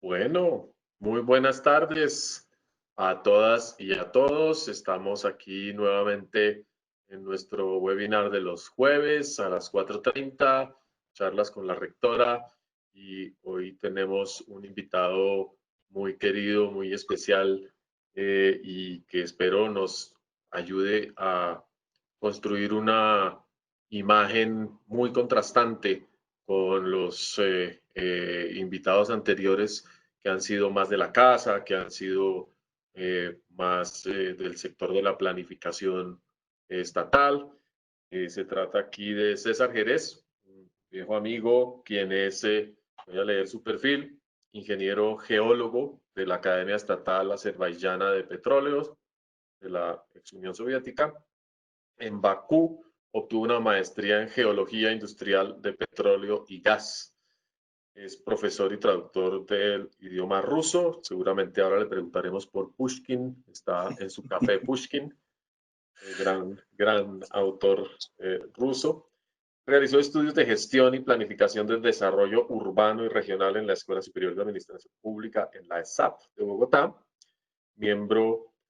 Bueno, muy buenas tardes a todas y a todos. Estamos aquí nuevamente en nuestro webinar de los jueves a las 4:30, charlas con la rectora, y hoy tenemos un invitado muy querido, muy especial, y que espero nos ayude a construir una imagen muy contrastante con los invitados anteriores que han sido más de la casa, que han sido más del sector de la planificación estatal. Se trata aquí de César Jerez, un viejo amigo, quien es, voy a leer su perfil, ingeniero geólogo de la Academia Estatal Azerbaiyana de Petróleos de la ex Unión Soviética. En Bakú obtuvo una maestría en geología industrial de petróleo y gas. Es profesor y traductor del idioma ruso. Seguramente ahora le preguntaremos por Pushkin. Está en su café Pushkin, gran autor ruso. Realizó estudios de gestión y planificación del desarrollo urbano y regional en la Escuela Superior de Administración Pública en la ESAP de Bogotá.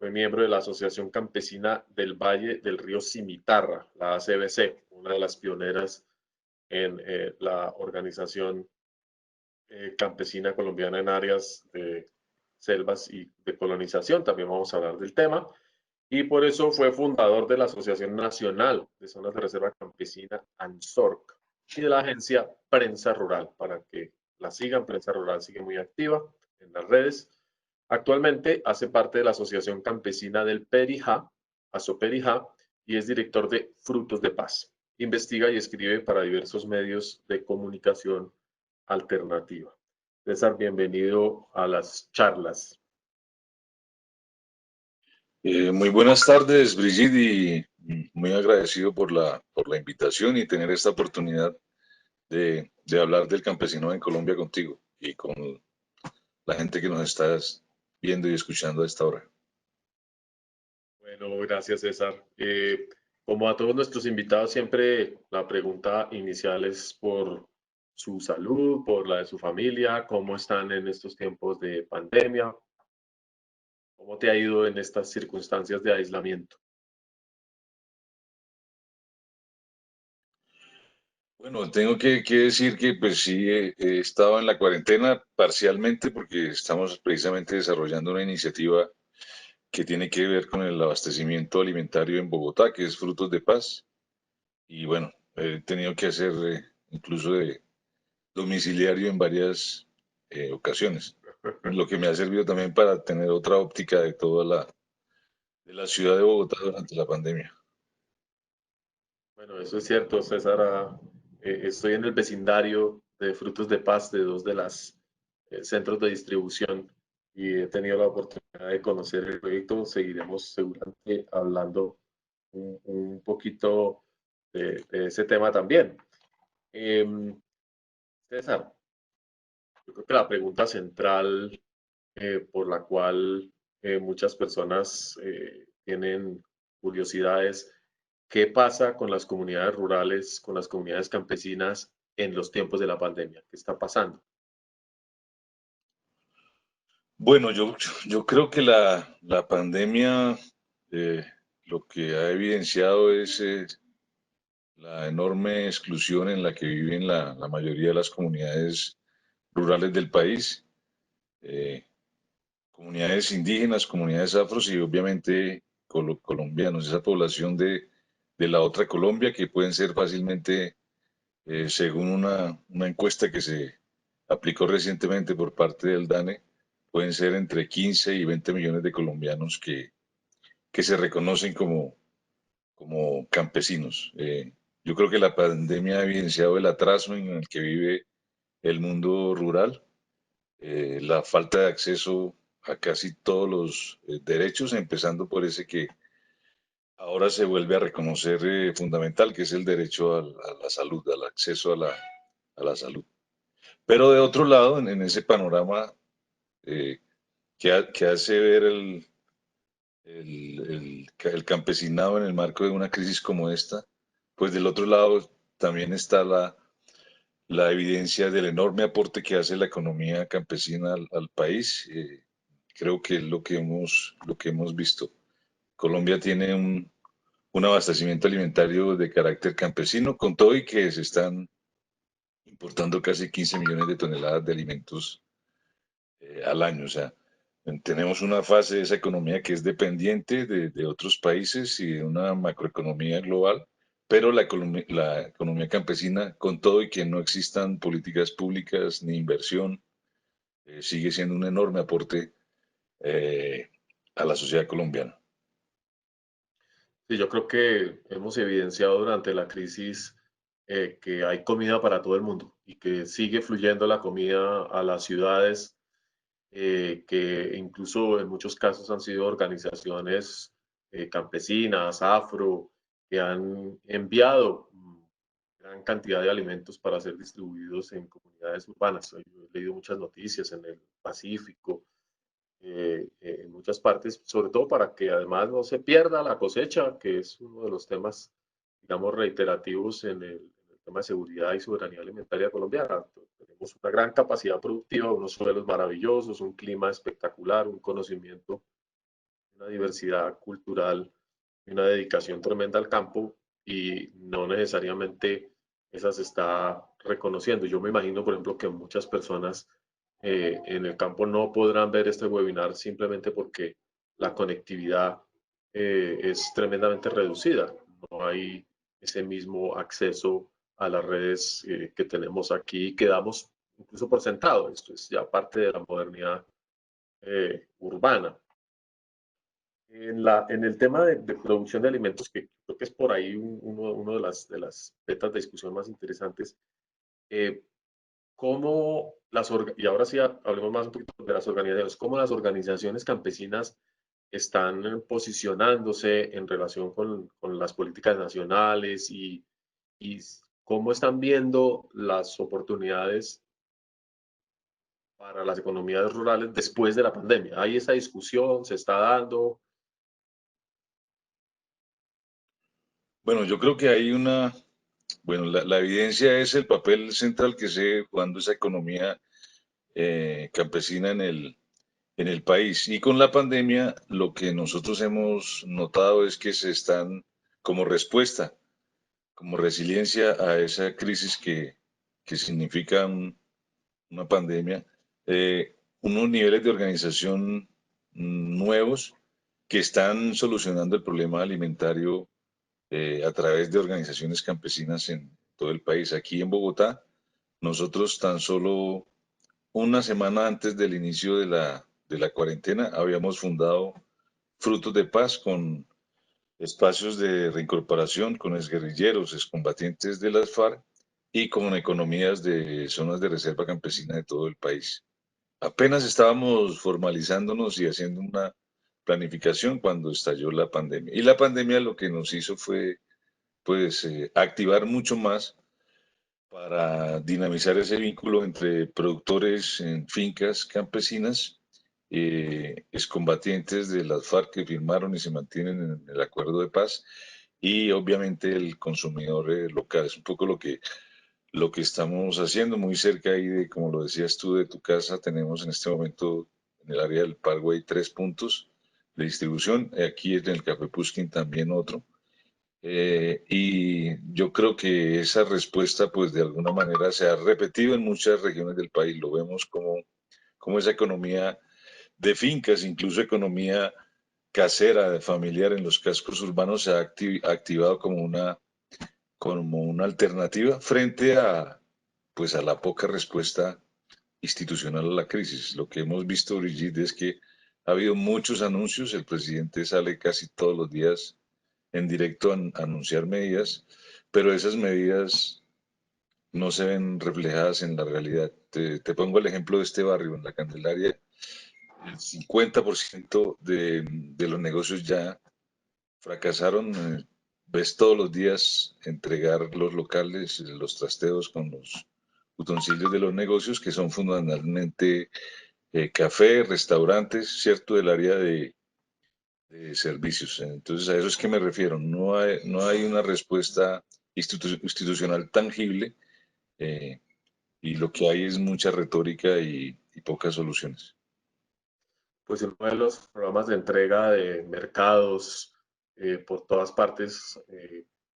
Fue miembro de la Asociación Campesina del Valle del Río Cimitarra, la ACBC, una de las pioneras en la organización campesina colombiana en áreas de selvas y de colonización. También vamos a hablar del tema. Y por eso fue fundador de la Asociación Nacional de Zonas de Reserva Campesina, ANZORC, y de la agencia Prensa Rural, para que la sigan. Prensa Rural sigue muy activa en las redes. Actualmente hace parte de la Asociación Campesina del Perijá, ASOPERIJA, y es director de Frutos de Paz. Investiga y escribe para diversos medios de comunicación alternativa. César, bienvenido a las charlas. Muy buenas tardes, Brigitte, y muy agradecido por la invitación y tener esta oportunidad de hablar del campesino en Colombia contigo y con la gente que nos estás viendo y escuchando a esta hora. Bueno, gracias, César. Como a todos nuestros invitados, siempre la pregunta inicial es por su salud, por la de su familia, cómo están en estos tiempos de pandemia, cómo te ha ido en estas circunstancias de aislamiento. Bueno, tengo que decir que pues sí, he estado en la cuarentena parcialmente porque estamos precisamente desarrollando una iniciativa que tiene que ver con el abastecimiento alimentario en Bogotá, que es Frutos de Paz. Y bueno, he tenido que hacer incluso de domiciliario en varias ocasiones, lo que me ha servido también para tener otra óptica de toda de la ciudad de Bogotá durante la pandemia. Bueno, eso es cierto, César. Estoy en el vecindario de Frutos de Paz, de dos de las centros de distribución, y he tenido la oportunidad de conocer el proyecto. Seguiremos seguramente hablando un poquito de ese tema también. Em, César, yo creo que la pregunta central por la cual muchas personas tienen curiosidades: ¿qué pasa con las comunidades rurales, con las comunidades campesinas en los tiempos de la pandemia? ¿Qué está pasando? Bueno, yo creo que la pandemia eh, lo que ha evidenciado es la enorme exclusión en la que viven la mayoría de las comunidades rurales del país, eh, comunidades indígenas, comunidades afros y obviamente colombianos, esa población de la otra Colombia que pueden ser fácilmente, según una encuesta que se aplicó recientemente por parte del DANE, pueden ser entre 15 y 20 millones de colombianos que se reconocen como campesinos. Yo creo que la pandemia ha evidenciado el atraso en el que vive el mundo rural, la falta de acceso a casi todos los derechos, empezando por ese que ahora se vuelve a reconocer fundamental, que es el derecho a la salud, al acceso a la salud. Pero de otro lado, en ese panorama eh, que hace ver el campesinado en el marco de una crisis como esta, pues del otro lado también está la evidencia del enorme aporte que hace la economía campesina al país. Creo que es lo que hemos visto. Colombia tiene un abastecimiento alimentario de carácter campesino, con todo y que se están importando casi 15 millones de toneladas de alimentos al año. O sea, tenemos una fase de esa economía que es dependiente de otros países y de una macroeconomía global, pero la economía campesina, con todo y que no existan políticas públicas ni inversión, sigue siendo un enorme aporte eh, a la sociedad colombiana. Sí, yo creo que hemos evidenciado durante la crisis que hay comida para todo el mundo y que sigue fluyendo la comida a las ciudades, que incluso en muchos casos han sido organizaciones campesinas, afro, que han enviado gran cantidad de alimentos para ser distribuidos en comunidades urbanas. Yo he leído muchas noticias en el Pacífico, en muchas partes, sobre todo para que además no se pierda la cosecha, que es uno de los temas, digamos, reiterativos en el tema de seguridad y soberanía alimentaria colombiana. Tenemos una gran capacidad productiva, unos suelos maravillosos, un clima espectacular, un conocimiento, una diversidad cultural y una dedicación tremenda al campo y no necesariamente esa se está reconociendo. Yo me imagino, por ejemplo, que muchas personas en el campo no podrán ver este webinar simplemente porque la conectividad es tremendamente reducida. No hay ese mismo acceso a las redes que tenemos aquí y que damos incluso por sentado. Esto es ya parte de la modernidad urbana. En el tema de producción de alimentos, que creo que es por ahí uno de las vetas de discusión más interesantes, eh, cómo y ahora sí hablemos más un poquito de las organizaciones, cómo las organizaciones campesinas están posicionándose en relación con las políticas nacionales y cómo están viendo las oportunidades para las economías rurales después de la pandemia. ¿Hay esa discusión? ¿Se está dando? Bueno, yo creo que hay bueno, la evidencia es el papel central que se jugando esa economía campesina en el país. Y con la pandemia, lo que nosotros hemos notado es que se están, como respuesta, como resiliencia a esa crisis que significa una pandemia, unos niveles de organización nuevos que están solucionando el problema alimentario a través de organizaciones campesinas en todo el país. Aquí en Bogotá, nosotros tan solo una semana antes del inicio de la cuarentena habíamos fundado Frutos de Paz con espacios de reincorporación con exguerrilleros, excombatientes de las FARC y con economías de zonas de reserva campesina de todo el país. Apenas estábamos formalizándonos y haciendo una planificación cuando estalló la pandemia. Y la pandemia lo que nos hizo fue pues activar mucho más para dinamizar ese vínculo entre productores en fincas campesinas, excombatientes de las FARC que firmaron y se mantienen en el acuerdo de paz y obviamente el consumidor local. Es un poco lo que estamos haciendo muy cerca ahí de, como lo decías tú, de tu casa. Tenemos en este momento en el área del Parkway 3 puntos de distribución. Aquí en el Café Puskin también otro. Y yo creo que esa respuesta, pues de alguna manera se ha repetido en muchas regiones del país. Lo vemos como esa economía de fincas, incluso economía casera, familiar en los cascos urbanos se ha activado como una alternativa frente a, pues a la poca respuesta institucional a la crisis. Lo que hemos visto, Brigitte, es que ha habido muchos anuncios. El presidente sale casi todos los días en directo a anunciar medidas, pero esas medidas no se ven reflejadas en la realidad. Te pongo el ejemplo de este barrio, en la Candelaria, el 50% de los negocios ya fracasaron. Ves todos los días entregar los locales, los trasteos con los utensilios de los negocios, que son fundamentalmente café, restaurantes, ¿cierto? Del área de servicios. Entonces, a eso es que me refiero. No hay una respuesta institucional tangible y lo que hay es mucha retórica y pocas soluciones. Pues en uno de los programas de entrega de mercados por todas partes,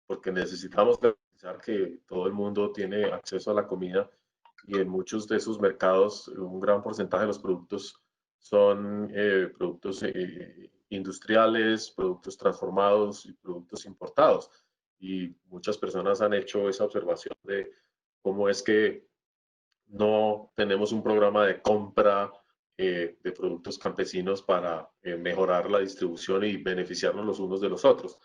porque necesitamos garantizar que todo el mundo tiene acceso a la comida y en muchos de esos mercados un gran porcentaje de los productos son productos industriales, productos transformados y productos importados. Y muchas personas han hecho esa observación de cómo es que no tenemos un programa de compra de productos campesinos para mejorar la distribución y beneficiarnos los unos de los otros.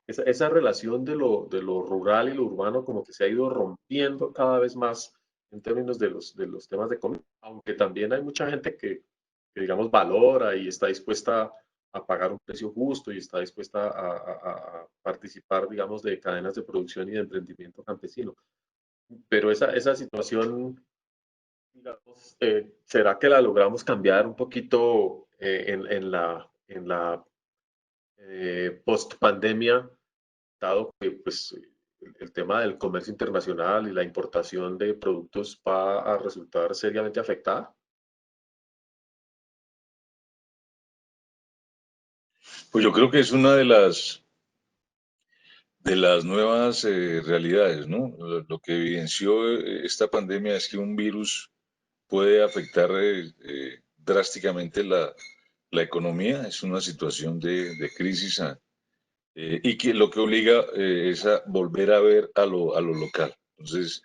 Esa relación de lo rural y lo urbano como que se ha ido rompiendo cada vez más en términos de los temas de comida, aunque también hay mucha gente que, digamos, valora y está dispuesta a pagar un precio justo y está dispuesta a participar, digamos, de cadenas de producción y de emprendimiento campesino. Pero esa situación digamos, ¿será que la logramos cambiar un poquito en la post pandemia, dado que pues, el tema del comercio internacional y la importación de productos va a resultar seriamente afectada? Pues yo creo que es una de las nuevas realidades, ¿no? Lo que evidenció esta pandemia es que un virus puede afectar drásticamente la economía, es una situación de crisis y que lo que obliga es a volver a ver a lo local. Entonces,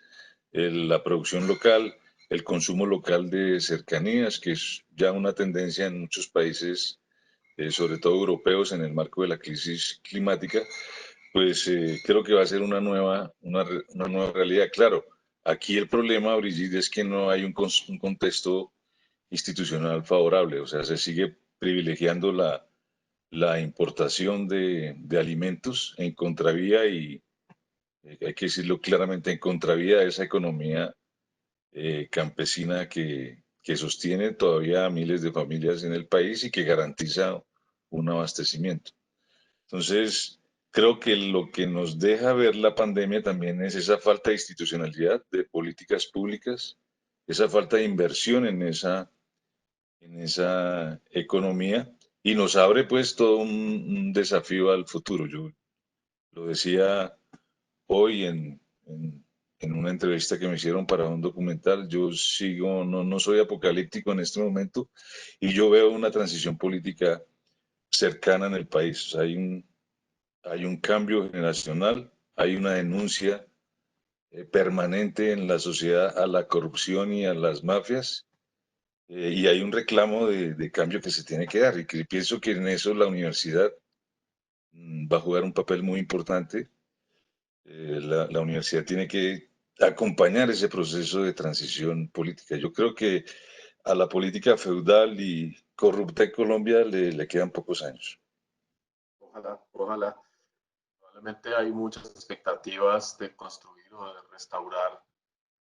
la producción local, el consumo local de cercanías, que es ya una tendencia en muchos países, sobre todo europeos, en el marco de la crisis climática, pues creo que va a ser una nueva realidad. Claro, aquí el problema, Brigitte, es que no hay un contexto institucional favorable, o sea, se sigue privilegiando la importación de alimentos en contravía y hay que decirlo claramente, en contravía de esa economía campesina que sostiene todavía a miles de familias en el país y que garantiza un abastecimiento. Entonces, creo que lo que nos deja ver la pandemia también es esa falta de institucionalidad, de políticas públicas, esa falta de inversión en esa economía y nos abre pues todo un desafío al futuro. Yo lo decía hoy en una entrevista que me hicieron para un documental, yo sigo, no soy apocalíptico en este momento y yo veo una transición política cercana en el país. O sea, hay un cambio generacional, hay una denuncia permanente en la sociedad a la corrupción y a las mafias, y hay un reclamo de cambio que se tiene que dar y que pienso que en eso la universidad va a jugar un papel muy importante. La universidad tiene que acompañar ese proceso de transición política. Yo creo que a la política feudal y corrupta en Colombia le quedan pocos años. Ojalá, ojalá. Probablemente hay muchas expectativas de construir o de restaurar,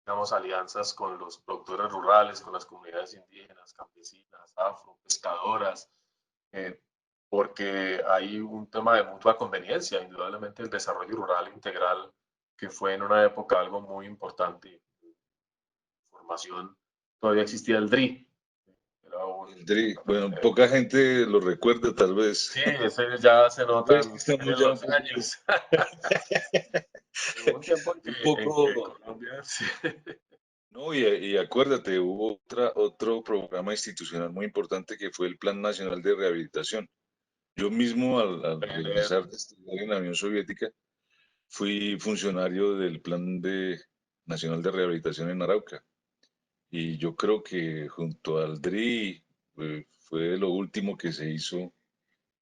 digamos, alianzas con los productores rurales, con las comunidades indígenas, campesinas, afro, pescadoras, eh, porque hay un tema de mutua conveniencia, indudablemente el desarrollo rural integral, que fue en una época algo muy importante, formación, todavía existía el DRI, era un, Bueno, poca gente lo recuerda tal vez. sí, ese ya se Pues notan estamos en ya un los poco, años. Pero hubo un tiempo un en que poco. Colombia, sí. No, y acuérdate, hubo otro programa institucional muy importante que fue el Plan Nacional de Rehabilitación. Yo mismo, al PNR, regresar de estudiar en la Unión Soviética, fui funcionario del Nacional de Rehabilitación en Arauca. Y yo creo que junto al DRI fue lo último que se hizo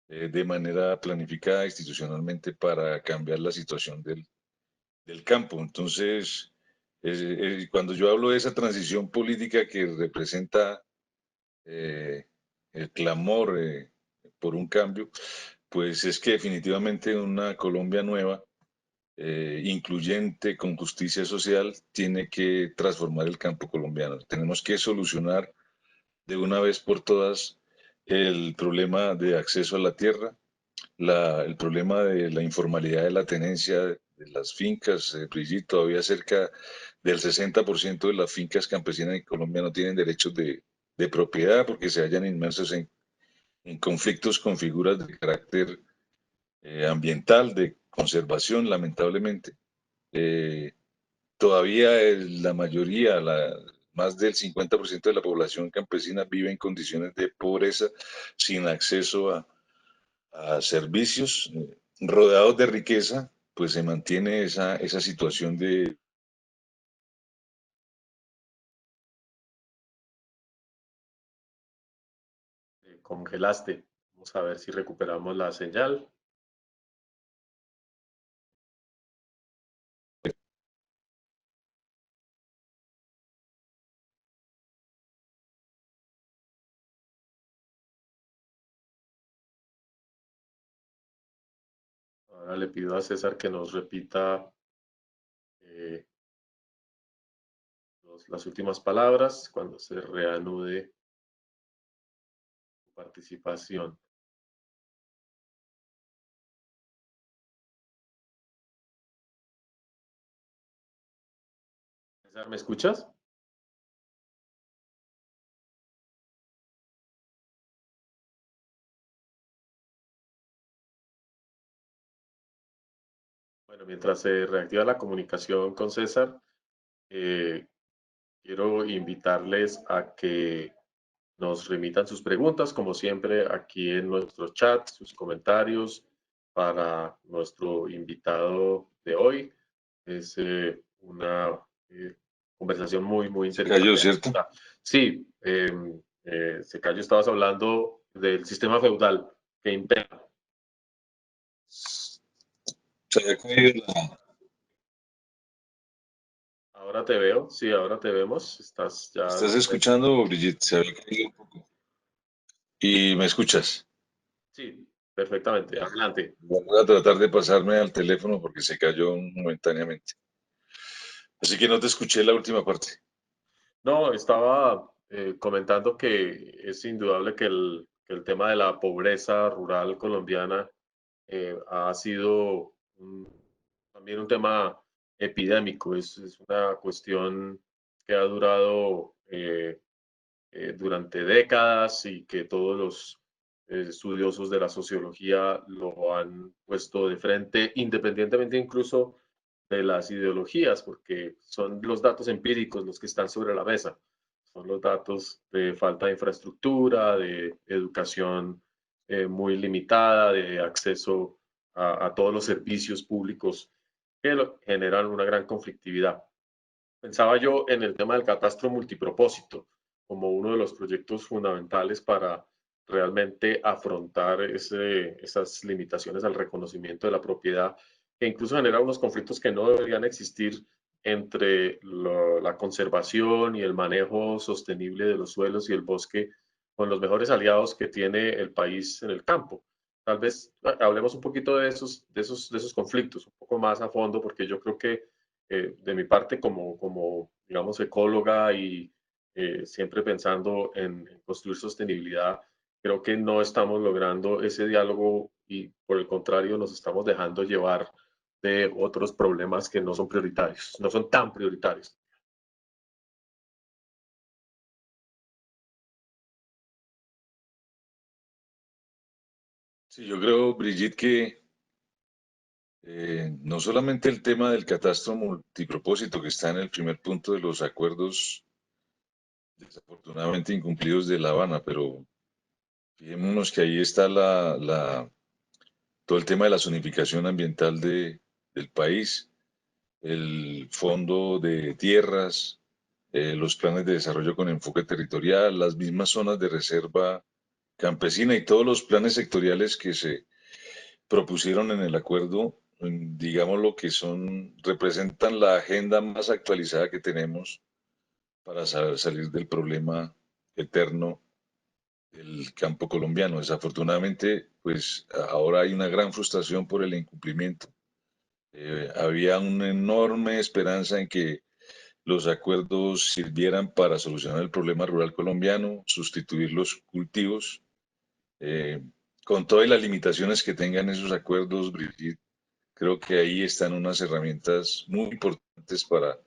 de manera planificada institucionalmente para cambiar la situación del campo. Entonces, cuando yo hablo de esa transición política que representa eh, el clamor por un cambio, pues es que definitivamente una Colombia nueva, incluyente, con justicia social, tiene que transformar el campo colombiano. Tenemos que solucionar de una vez por todas el problema de acceso a la tierra, el problema de la informalidad de la tenencia de las fincas, Brigitte, todavía cerca del 60% de las fincas campesinas en Colombia no tienen derechos de propiedad porque se hallan inmersos en conflictos con figuras de carácter ambiental, de conservación, lamentablemente. Todavía la mayoría, más del 50% de la población campesina vive en condiciones de pobreza, sin acceso a servicios, rodeados de riqueza, pues se mantiene esa situación de... Congelaste. Vamos a ver si recuperamos la señal. Ahora le pido a César que nos repita eh, las últimas palabras cuando se reanude su participación. César, ¿me escuchas? Bueno, mientras se reactiva la comunicación con César, eh, quiero invitarles a que nos remitan sus preguntas, como siempre, aquí en nuestro chat, sus comentarios para nuestro invitado de hoy. Es una conversación muy Se cayó, interesante. ¿cierto? Sí, se cayó, estabas hablando del sistema feudal que impera. Se había caído la... Ahora te veo, sí, ahora te vemos. Estás ya ¿Estás nuevamente. escuchando, Brigitte? Se había caído un poco. ¿Y me escuchas? Sí, perfectamente. Adelante. Voy a tratar de pasarme al teléfono porque se cayó momentáneamente. Así que no te escuché la última parte. No, estaba comentando que es indudable que el tema de la pobreza rural colombiana ha sido también un tema epidémico. Es una cuestión que ha durado durante décadas y que todos los estudiosos de la sociología lo han puesto de frente, independientemente incluso de las ideologías, porque son los datos empíricos los que están sobre la mesa. Son los datos de falta de infraestructura, de educación muy limitada, de acceso a todos los servicios públicos que generan una gran conflictividad. Pensaba yo en el tema del catastro multipropósito como uno de los proyectos fundamentales para realmente afrontar esas limitaciones al reconocimiento de la propiedad, que incluso genera unos conflictos que no deberían existir entre la conservación y el manejo sostenible de los suelos y el bosque con los mejores aliados que tiene el país en el campo. Tal vez hablemos un poquito de esos conflictos, un poco más a fondo, porque yo creo que de mi parte como, digamos, ecóloga y siempre pensando en construir sostenibilidad, creo que no estamos logrando ese diálogo y por el contrario nos estamos dejando llevar de otros problemas que no son prioritarios, no son tan prioritarios. Sí, yo creo, Brigitte, que no solamente el tema del catastro multipropósito que está en el primer punto de los acuerdos desafortunadamente incumplidos de La Habana, pero fijémonos que ahí está todo el tema de la zonificación ambiental del país, el fondo de tierras, los planes de desarrollo con enfoque territorial, las mismas zonas de reserva campesina y todos los planes sectoriales que se propusieron en el acuerdo, digamos lo que son, representan la agenda más actualizada que tenemos para salir del problema eterno del campo colombiano. Desafortunadamente, pues ahora hay una gran frustración por el incumplimiento. Había una enorme esperanza en que los acuerdos sirvieran para solucionar el problema rural colombiano, sustituir los cultivos, con todas las limitaciones que tengan esos acuerdos, Brigitte. Creo que ahí están unas herramientas muy importantes para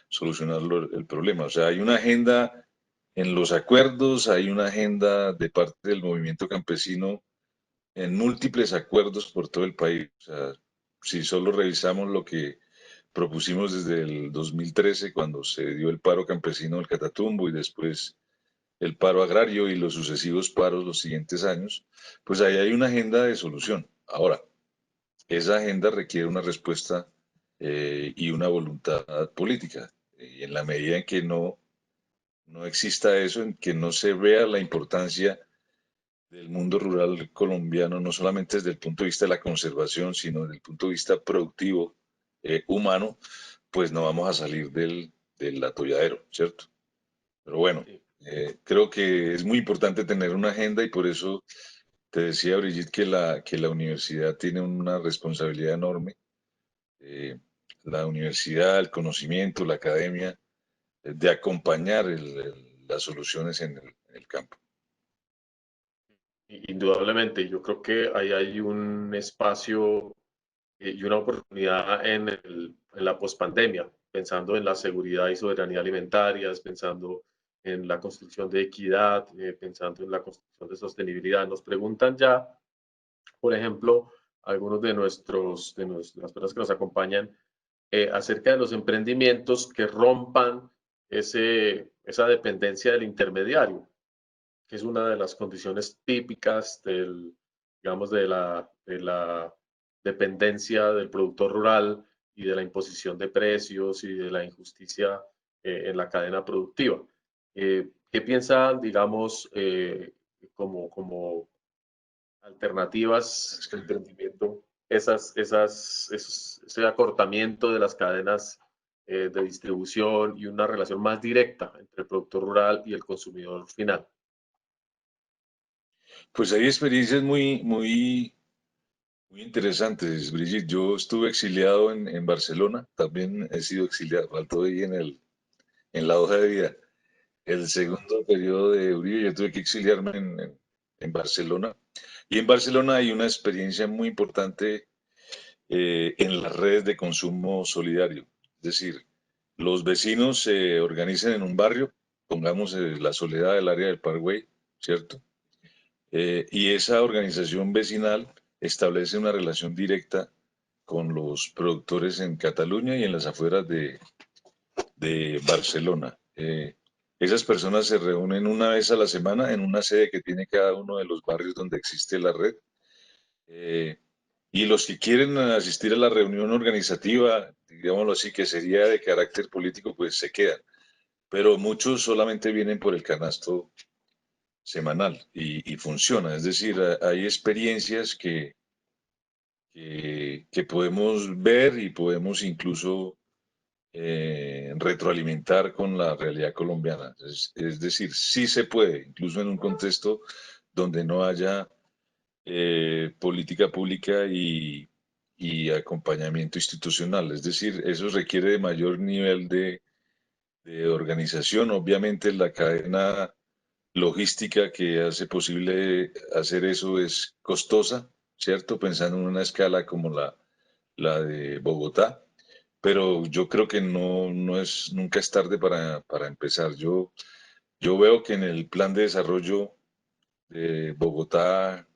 solucionar el problema. O sea, hay una agenda en los acuerdos, hay una agenda de parte del movimiento campesino en múltiples acuerdos por todo el país. O sea, si solo revisamos lo que propusimos desde el 2013, cuando se dio el paro campesino del Catatumbo y después el paro agrario y los sucesivos paros los siguientes años, pues ahí hay una agenda de solución. Ahora, esa agenda requiere una respuesta y una voluntad política. Y en la medida en que no exista eso, en que no se vea la importancia del mundo rural colombiano, no solamente desde el punto de vista de la conservación, sino desde el punto de vista productivo, humano, pues no vamos a salir del atolladero, ¿cierto? Pero bueno, Sí. creo que es muy importante tener una agenda y por eso te decía, Brigitte, que la universidad tiene una responsabilidad enorme. eh, la universidad, el conocimiento, la academia, de acompañar las soluciones en el campo. Indudablemente, yo creo que ahí hay un espacio y una oportunidad en la pospandemia, pensando en la seguridad y soberanía alimentarias, pensando en la construcción de equidad, pensando en la construcción de sostenibilidad. Nos preguntan ya, por ejemplo, algunos de las personas que nos acompañan, acerca de los emprendimientos que rompan esa dependencia del intermediario, que es una de las condiciones típicas digamos, de la dependencia del productor rural y de la imposición de precios y de la injusticia en la cadena productiva. ¿Qué piensan, digamos, como alternativas de emprendimiento, ese acortamiento de las cadenas de distribución y una relación más directa entre el productor rural y el consumidor final? Pues hay experiencias muy interesantes, Brigitte. Yo estuve exiliado en Barcelona, también he sido exiliado, faltó ahí en la hoja de vida. El segundo periodo de Uribe, yo tuve que exiliarme en Barcelona. Y en Barcelona hay una experiencia muy importante en las redes de consumo solidario. Es decir, los vecinos se organizan en un barrio, pongamos la Soledad del área del Parkway, ¿cierto? Y esa organización vecinal establece una relación directa con los productores en Cataluña y en las afueras de Barcelona. Esas personas se reúnen una vez a la semana en una sede que tiene cada uno de los barrios donde existe la red. Eh, y los que quieren asistir a la reunión organizativa, digámoslo así, que sería de carácter político, pues se quedan. Pero muchos solamente vienen por el canasto semanal y funciona. Es decir, hay experiencias que podemos ver y podemos incluso retroalimentar con la realidad colombiana. Es decir, sí se puede, incluso en un contexto donde no haya política pública y acompañamiento institucional. Es decir, eso requiere de mayor nivel de organización. Obviamente la cadena logística que hace posible hacer eso es costosa, ¿cierto? Pensando en una escala como la de Bogotá, pero yo creo que nunca es tarde para empezar. Yo veo que en el plan de desarrollo de Bogotá,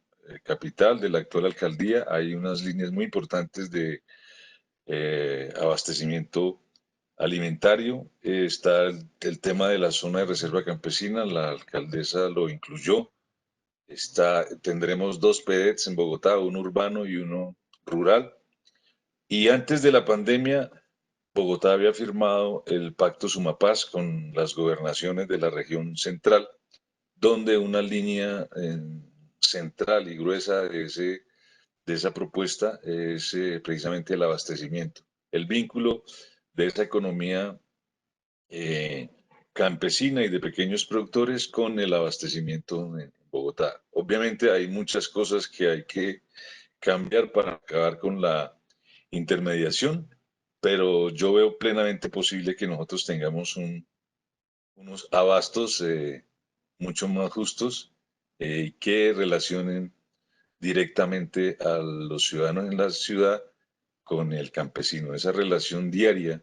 capital, de la actual alcaldía, hay unas líneas muy importantes de abastecimiento alimentario. Está el tema de la zona de reserva campesina, la alcaldesa lo incluyó. Tendremos dos PEDETs en Bogotá, uno urbano y uno rural. Y antes de la pandemia, Bogotá había firmado el Pacto Sumapaz con las gobernaciones de la región central, donde una línea central y gruesa de esa propuesta es precisamente el abastecimiento, el vínculo de esa economía eh, campesina y de pequeños productores con el abastecimiento en Bogotá. Obviamente hay muchas cosas que hay que cambiar para acabar con la intermediación, pero yo veo plenamente posible que nosotros tengamos unos abastos mucho más justos que relacionen directamente a los ciudadanos en la ciudad con el campesino. Esa relación diaria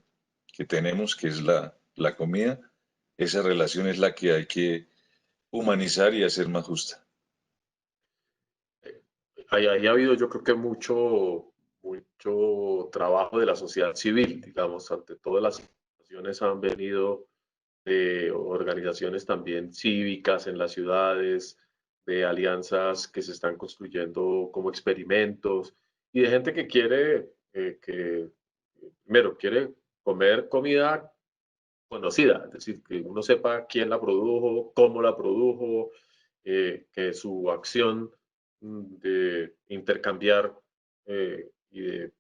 que tenemos, que es la comida, esa relación es la que hay que humanizar y hacer más justa. Ahí ha habido, yo creo que mucho trabajo de la sociedad civil, digamos, ante todas las situaciones han venido organizaciones también cívicas en las ciudades, de alianzas que se están construyendo como experimentos y de gente que quiere, primero, quiere comer comida conocida, es decir, que uno sepa quién la produjo, cómo la produjo, que su acción de intercambiar y de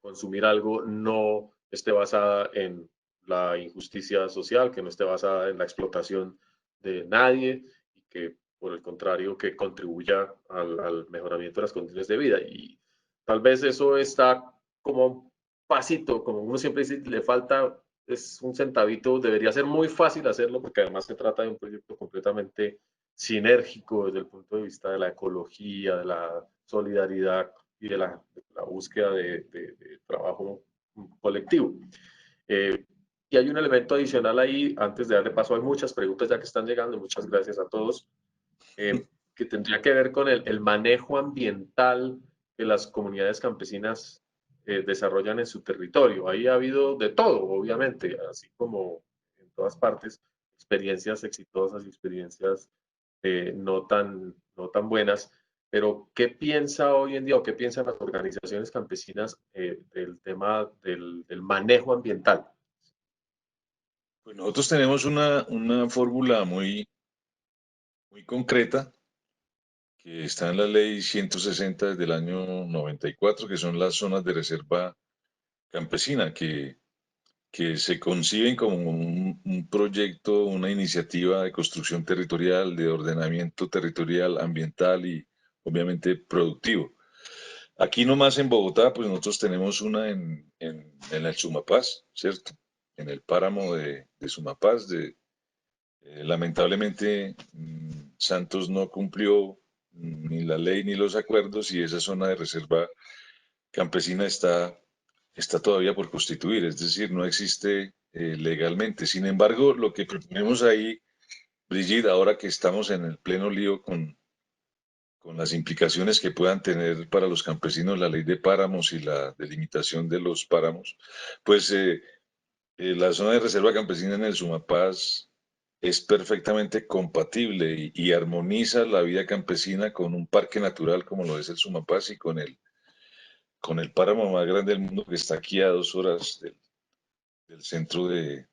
consumir algo no esté basada en la injusticia social, que no esté basada en la explotación de nadie y que, por el contrario, que contribuya al mejoramiento de las condiciones de vida. Y tal vez eso está como un pasito, como uno siempre dice, le falta, es un centavito, debería ser muy fácil hacerlo porque además se trata de un proyecto completamente sinérgico desde el punto de vista de la ecología, de la solidaridad y de la búsqueda de trabajo colectivo. Eh, y hay un elemento adicional ahí, antes de darle paso, hay muchas preguntas ya que están llegando, muchas gracias a todos, que tendría que ver con el manejo ambiental que las comunidades campesinas desarrollan en su territorio. Ahí ha habido de todo, obviamente, así como en todas partes, experiencias exitosas y experiencias no tan buenas, pero ¿qué piensa hoy en día o qué piensan las organizaciones campesinas del tema del manejo ambiental? Pues nosotros tenemos una fórmula muy concreta que está en la ley 160 desde el año 94, que son las zonas de reserva campesina, que se conciben como un proyecto, una iniciativa de construcción territorial, de ordenamiento territorial, ambiental y obviamente productivo. Aquí nomás en Bogotá, pues nosotros tenemos una en el Sumapaz, ¿cierto? En el páramo de Sumapaz. Lamentablemente, Santos no cumplió ni la ley ni los acuerdos y esa zona de reserva campesina está todavía por constituir, es decir, no existe legalmente. Sin embargo, lo que proponemos ahí, Brigitte, ahora que estamos en el pleno lío con las implicaciones que puedan tener para los campesinos la ley de páramos y la delimitación de los páramos, pues la zona de reserva campesina en el Sumapaz es perfectamente compatible y armoniza la vida campesina con un parque natural como lo es el Sumapaz y con el páramo más grande del mundo que está aquí a 2 horas del centro de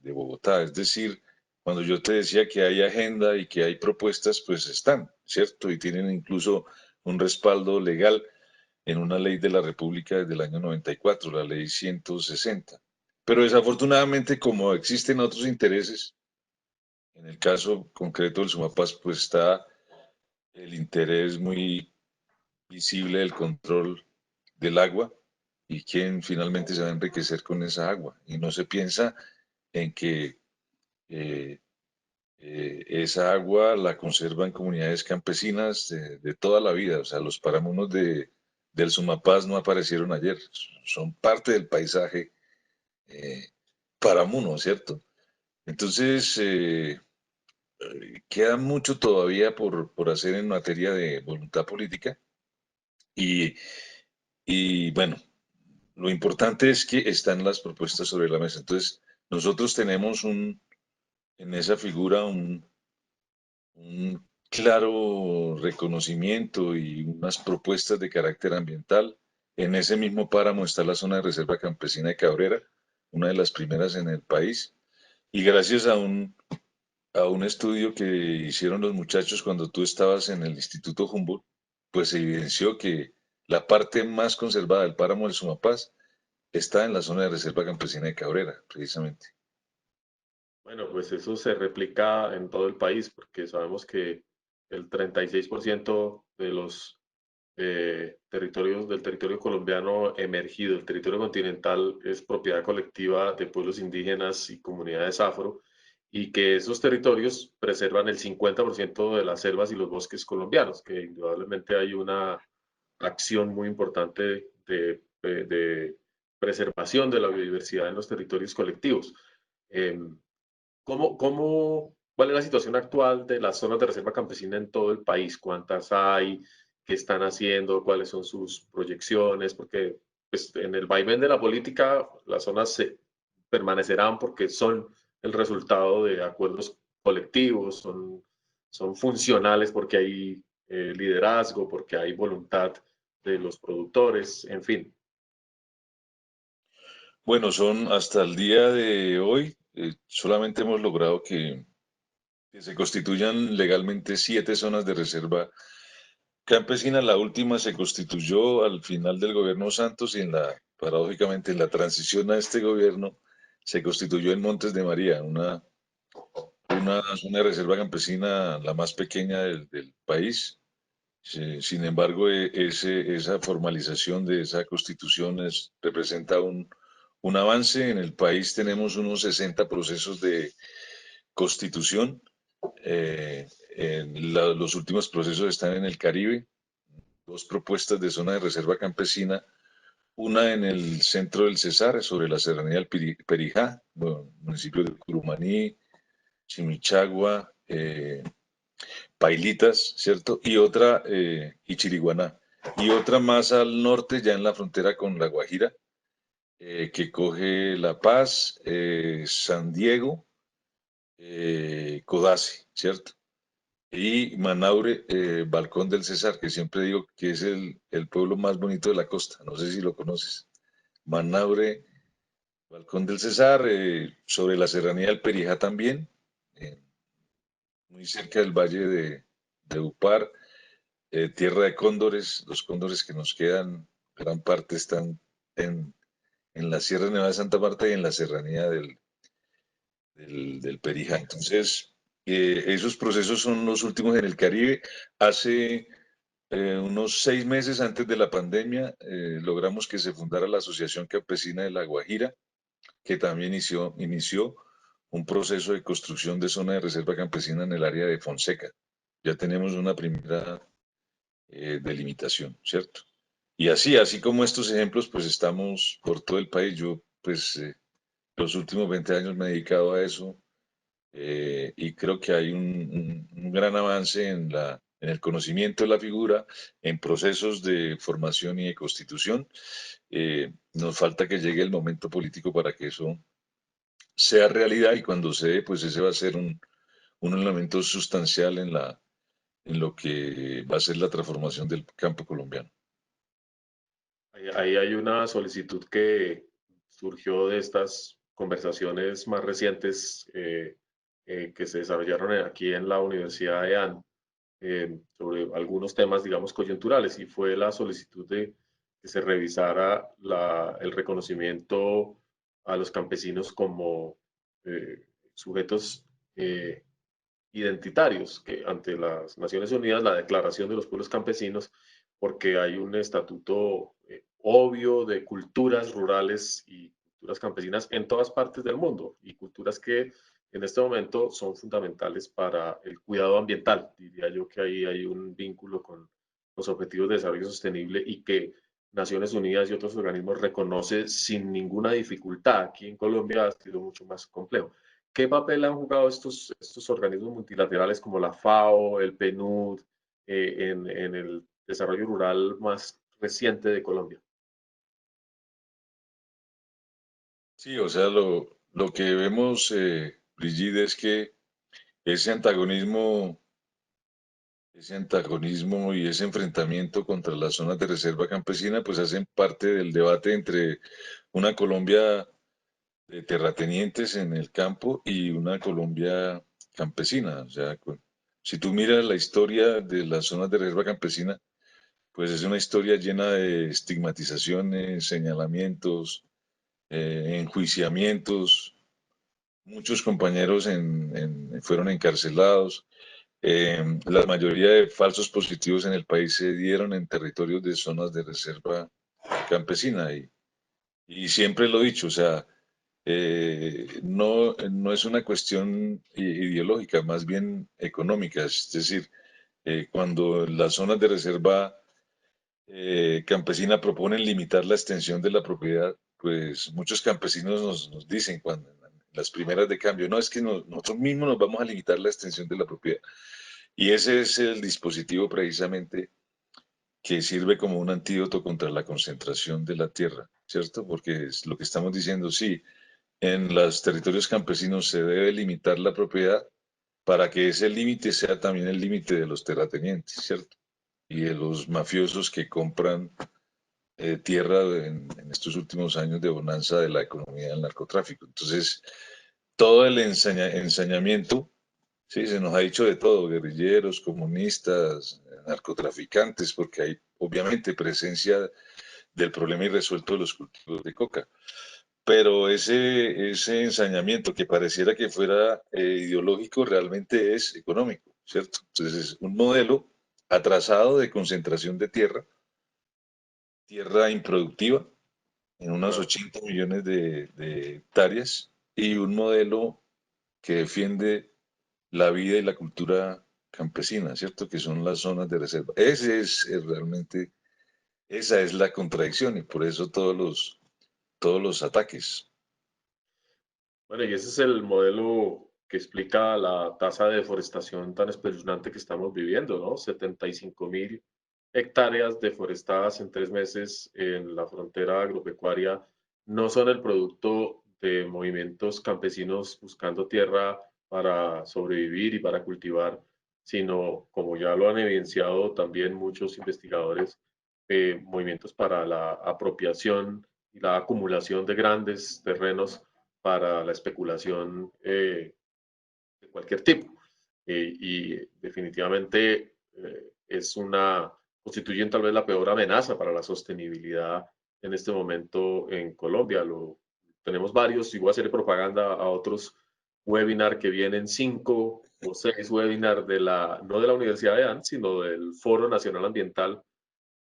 Bogotá. Es decir, cuando yo te decía que hay agenda y que hay propuestas, pues están, ¿cierto? Y tienen incluso un respaldo legal en una ley de la República desde el año 94, la ley 160. Pero desafortunadamente, como existen otros intereses, en el caso concreto del Sumapaz, pues está el interés muy visible del control del agua y quién finalmente se va a enriquecer con esa agua. Y no se piensa en que eh, esa agua la conservan comunidades campesinas de toda la vida. O sea, los páramos del Sumapaz no aparecieron ayer, son parte del paisaje eh, paramuno, ¿cierto? Entonces, queda mucho todavía por hacer en materia de voluntad política y, y bueno, lo importante es que están las propuestas sobre la mesa. Entonces, nosotros tenemos en esa figura un claro reconocimiento y unas propuestas de carácter ambiental. En ese mismo páramo está la zona de reserva campesina de Cabrera, una de las primeras en el país. Y gracias a un estudio que hicieron los muchachos cuando tú estabas en el Instituto Humboldt, pues se evidenció que la parte más conservada del páramo del Sumapaz está en la zona de reserva campesina de Cabrera, precisamente. Bueno, pues eso se replica en todo el país porque sabemos que el 36% de los territorios del territorio colombiano emergido, el territorio continental, es propiedad colectiva de pueblos indígenas y comunidades afro, y que esos territorios preservan el 50% de las selvas y los bosques colombianos, que indudablemente hay una acción muy importante de de preservación de la biodiversidad en los territorios colectivos. ¿Cuál es la situación actual de las zonas de reserva campesina en todo el país? ¿Cuántas hay? ¿Qué están haciendo? ¿Cuáles son sus proyecciones? Porque pues, en el vaivén de la política las zonas se permanecerán porque son el resultado de acuerdos colectivos, son funcionales porque hay liderazgo, porque hay voluntad de los productores, en fin. Bueno, son hasta el día de hoy, solamente hemos logrado que se constituyan legalmente 7 zonas de reserva campesina. La última se constituyó al final del gobierno Santos y paradójicamente en la transición a este gobierno se constituyó en Montes de María, una zona de reserva campesina la más pequeña del país. Sin embargo, esa formalización de esa constitución representa un avance. En el país tenemos unos 60 procesos de constitución. Los últimos procesos están en el Caribe, 2 propuestas de zona de reserva campesina, una en el centro del Cesar, sobre la serranía del Perijá, bueno, municipio de Curumaní, Chimichagua, Pailitas, ¿cierto? Y otra, y Chiriguaná. Y otra más al norte, ya en la frontera con La Guajira, que coge La Paz, San Diego, Codazzi, ¿cierto? Y Manaure, Balcón del Cesar, que siempre digo que es el pueblo más bonito de la costa, no sé si lo conoces. Manaure, Balcón del Cesar, sobre la serranía del Perijá también, eh, muy cerca del valle de Upar, tierra de cóndores. Los cóndores que nos quedan, gran parte están en, en la Sierra Nevada de Santa Marta y en la serranía del Perijá. Entonces, esos procesos son los últimos en el Caribe. Hace unos 6 meses antes de la pandemia, logramos que se fundara la Asociación Campesina de La Guajira, que también inició un proceso de construcción de zona de reserva campesina en el área de Fonseca. Ya tenemos una primera delimitación, ¿cierto? Y así como estos ejemplos, pues estamos por todo el país. Yo, pues, los últimos 20 años me he dedicado a eso, y creo que hay un gran avance en el conocimiento de la figura, en procesos de formación y de constitución. Nos falta que llegue el momento político para que eso sea realidad, y cuando se dé, pues ese va a ser un elemento sustancial en lo que va a ser la transformación del campo colombiano. Ahí hay una solicitud que surgió de estas conversaciones más recientes que se desarrollaron aquí en la Universidad de EAN sobre algunos temas, digamos, coyunturales, y fue la solicitud de que se revisara el reconocimiento a los campesinos como sujetos identitarios, que ante las Naciones Unidas, la Declaración de los Pueblos Campesinos, porque hay un estatuto obvio de culturas rurales y culturas campesinas en todas partes del mundo, y culturas que en este momento son fundamentales para el cuidado ambiental. Diría yo que ahí hay un vínculo con los Objetivos de Desarrollo Sostenible y que Naciones Unidas y otros organismos reconocen sin ninguna dificultad. Aquí en Colombia ha sido mucho más complejo. ¿Qué papel han jugado estos organismos multilaterales como la FAO, el PNUD, en el desarrollo rural más reciente de Colombia? Sí, o sea, lo que vemos, Brigida, es que ese antagonismo, ese antagonismo y ese enfrentamiento contra las zonas de reserva campesina, pues hacen parte del debate entre una Colombia de terratenientes en el campo y una Colombia campesina. O sea, si tú miras la historia de las zonas de reserva campesina, pues es una historia llena de estigmatizaciones, señalamientos, enjuiciamientos. Muchos compañeros fueron encarcelados. La mayoría de falsos positivos en el país se dieron en territorios de zonas de reserva campesina. Y siempre lo he dicho, o sea, no es una cuestión ideológica, más bien económica. Es decir, cuando las zonas de reserva campesina proponen limitar la extensión de la propiedad, pues muchos campesinos nos dicen cuando en las primeras de cambio, no, es que nosotros mismos nos vamos a limitar la extensión de la propiedad. Y ese es el dispositivo precisamente que sirve como un antídoto contra la concentración de la tierra, ¿cierto? Porque es lo que estamos diciendo, sí, en los territorios campesinos se debe limitar la propiedad para que ese límite sea también el límite de los terratenientes, ¿cierto? Y de los mafiosos que compran tierra en estos últimos años de bonanza de la economía del narcotráfico. Entonces, todo el ensañamiento, sí, se nos ha dicho de todo, guerrilleros, comunistas, narcotraficantes, porque hay obviamente presencia del problema irresuelto de los cultivos de coca. Pero ese ensañamiento que pareciera que fuera ideológico realmente es económico, ¿cierto? Entonces es un modelo atrasado de concentración de tierra, tierra improductiva, en unos Claro. 80 millones de hectáreas, y un modelo que defiende la vida y la cultura campesina, ¿cierto? Que son las zonas de reserva. Ese es realmente, esa es la contradicción y por eso todos los ataques. Bueno, y ese es el modelo que explica la tasa de deforestación tan espeluznante que estamos viviendo, ¿no? 75.000 hectáreas deforestadas en 3 meses en la frontera agropecuaria no son el producto de movimientos campesinos buscando tierra para sobrevivir y para cultivar, sino, como ya lo han evidenciado también muchos investigadores, movimientos para la apropiación y la acumulación de grandes terrenos para la especulación de cualquier tipo. Y definitivamente constituyen tal vez la peor amenaza para la sostenibilidad en este momento en Colombia. Tenemos varios, y voy a hacer propaganda a otros webinar que vienen, 5 o 6 webinars no de la Universidad de ANT, sino del Foro Nacional Ambiental,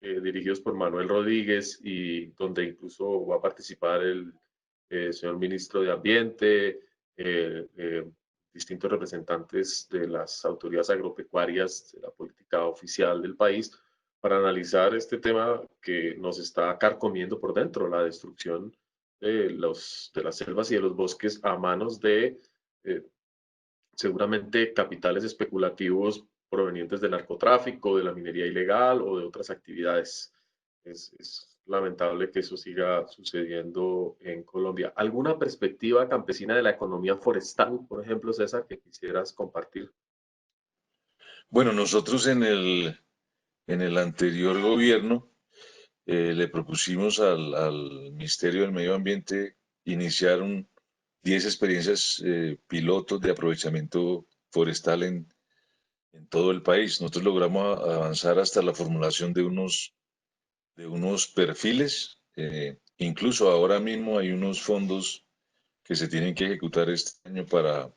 dirigidos por Manuel Rodríguez, y donde incluso va a participar el señor ministro de Ambiente, distintos representantes de las autoridades agropecuarias, de la política oficial del país, para analizar este tema que nos está carcomiendo por dentro, la destrucción de las selvas y de los bosques a manos de eh, seguramente capitales especulativos provenientes del narcotráfico, de la minería ilegal o de otras actividades. Es lamentable que eso siga sucediendo en Colombia. ¿Alguna perspectiva campesina de la economía forestal, por ejemplo, César, que quisieras compartir? Bueno, nosotros en el anterior gobierno le propusimos al Ministerio del Medio Ambiente iniciar 10 experiencias pilotos de aprovechamiento forestal en todo el país. Nosotros logramos avanzar hasta la formulación de unos perfiles. Incluso ahora mismo hay unos fondos que se tienen que ejecutar este año para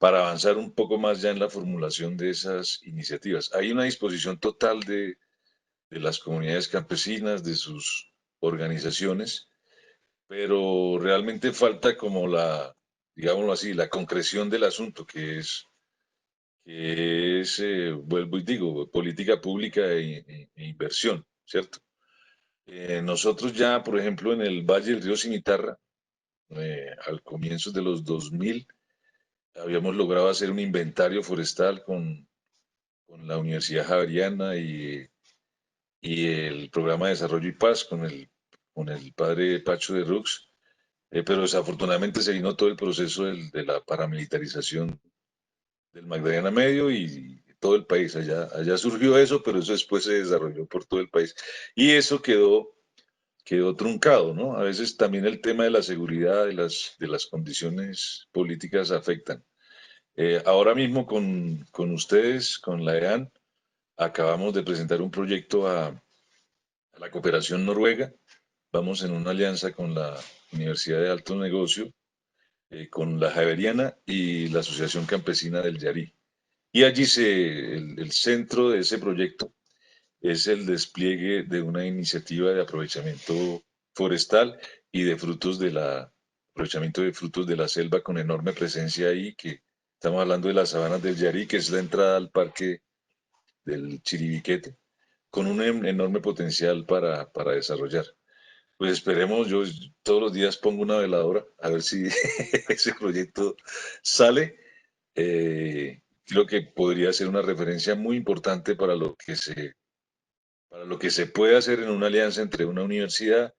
avanzar un poco más ya en la formulación de esas iniciativas. Hay una disposición total de las comunidades campesinas, de sus organizaciones, pero realmente falta como digámoslo así, la concreción del asunto, vuelvo y digo, política pública e inversión, ¿cierto? Nosotros ya, por ejemplo, en el Valle del Río Cimitarra, al comienzo de los 2000, habíamos logrado hacer un inventario forestal con la Universidad Javeriana y el Programa de Desarrollo y Paz con el padre Pacho de Rux, pero desafortunadamente se vino todo el proceso de la paramilitarización del Magdalena Medio y todo el país. Allá surgió eso, pero eso después se desarrolló por todo el país. Y eso quedó truncado, ¿no? A veces también el tema de la seguridad, de las condiciones políticas afectan. Ahora mismo con ustedes, con la EAN, acabamos de presentar un proyecto a la cooperación noruega. Vamos en una alianza con la Universidad de Alto Negocio, con la Javeriana y la Asociación Campesina del Yarí. Y allí el centro de ese proyecto es el despliegue de una iniciativa de aprovechamiento forestal y de aprovechamiento de frutos de la selva con enorme presencia ahí, que estamos hablando de las sabanas del Yarí, que es la entrada al parque del Chiribiquete, con un enorme potencial para desarrollar. Pues esperemos, yo todos los días pongo una veladora a ver si ese proyecto sale. Creo que podría ser una referencia muy importante para lo que se puede hacer en una alianza entre una universidad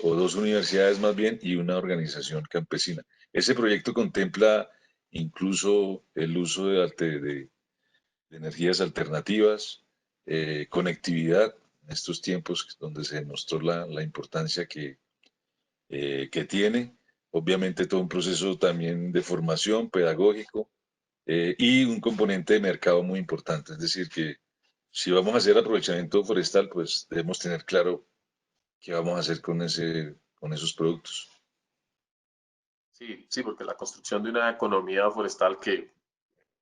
o dos universidades más bien y una organización campesina. Ese proyecto contempla incluso el uso de energías alternativas, conectividad en estos tiempos donde se demostró la importancia que tiene, obviamente todo un proceso también de formación pedagógico y un componente de mercado muy importante. Es decir, que si vamos a hacer aprovechamiento forestal, pues debemos tener claro qué vamos a hacer con esos productos. Sí, sí, porque la construcción de una economía forestal que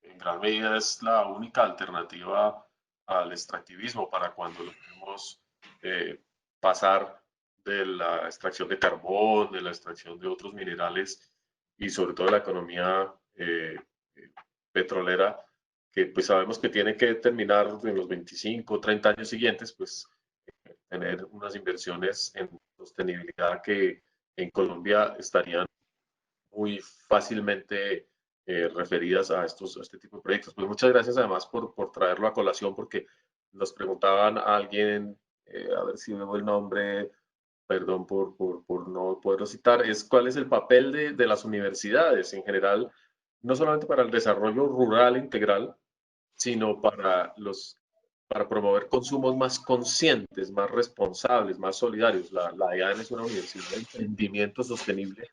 en gran medida es la única alternativa al extractivismo para cuando logremos eh, pasar de la extracción de carbón, de la extracción de otros minerales y sobre todo la economía eh, petrolera, que pues sabemos que tiene que terminar en los 25 o 30 años siguientes, pues tener unas inversiones en sostenibilidad que en Colombia estarían muy fácilmente referidas a este tipo de proyectos. Pues muchas gracias además por traerlo a colación, porque nos preguntaban a alguien, a ver si veo el nombre, perdón por no poderlo citar, es cuál es el papel de las universidades en general, no solamente para el desarrollo rural integral, sino para promover consumos más conscientes, más responsables, más solidarios. La IAN es una universidad de emprendimiento sostenible,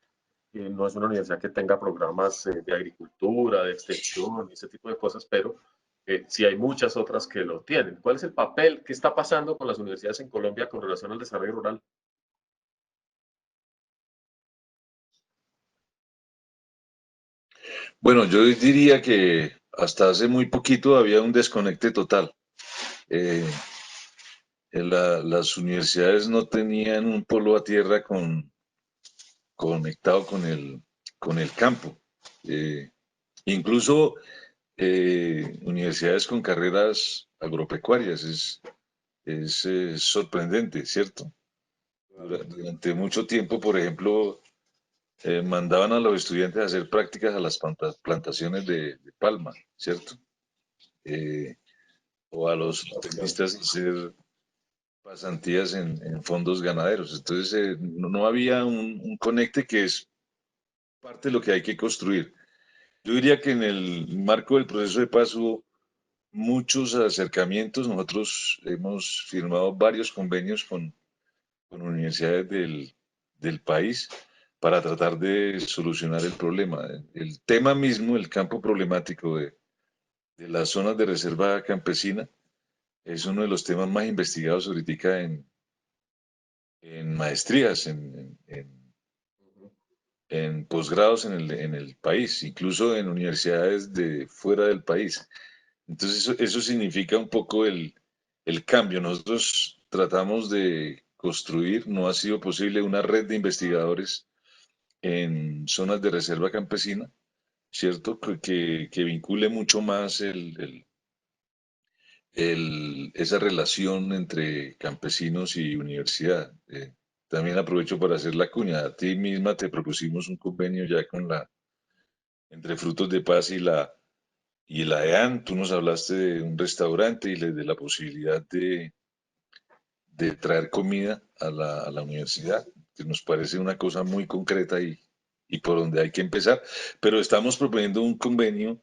no es una universidad que tenga programas de agricultura, de extensión, ese tipo de cosas, pero sí hay muchas otras que lo tienen. ¿Cuál es el papel que está pasando con las universidades en Colombia con relación al desarrollo rural? Bueno, yo diría que hasta hace muy poquito había un desconecte total. Eh, las universidades no tenían un polo a tierra conectado con el campo. Eh, incluso universidades con carreras agropecuarias. Es sorprendente, ¿cierto? Claro. Durante mucho tiempo, por ejemplo, mandaban a los estudiantes a hacer prácticas a las plantaciones de palma, ¿cierto? Eh, o a los tecnistas a hacer pasantías en fondos ganaderos. Entonces, no había un conecte que es parte de lo que hay que construir. Yo diría que en el marco del proceso de paz hubo muchos acercamientos. Nosotros hemos firmado varios convenios con universidades del país para tratar de solucionar el problema. El tema mismo, el campo problemático de las zonas de reserva campesina, es uno de los temas más investigados ahorita en maestrías, Ujú. en posgrados en el país, incluso en universidades de fuera del país. Entonces eso significa un poco el cambio. Nosotros tratamos de construir, no ha sido posible, una red de investigadores en zonas de reserva campesina, ¿cierto? Que vincule mucho más esa relación entre campesinos y universidad. También aprovecho para hacer la cuña. A ti misma te propusimos un convenio ya entre Frutos de Paz y la EAN. Tú nos hablaste de un restaurante y de la posibilidad de traer comida a la universidad, que nos parece una cosa muy concreta y por donde hay que empezar. Pero estamos proponiendo un convenio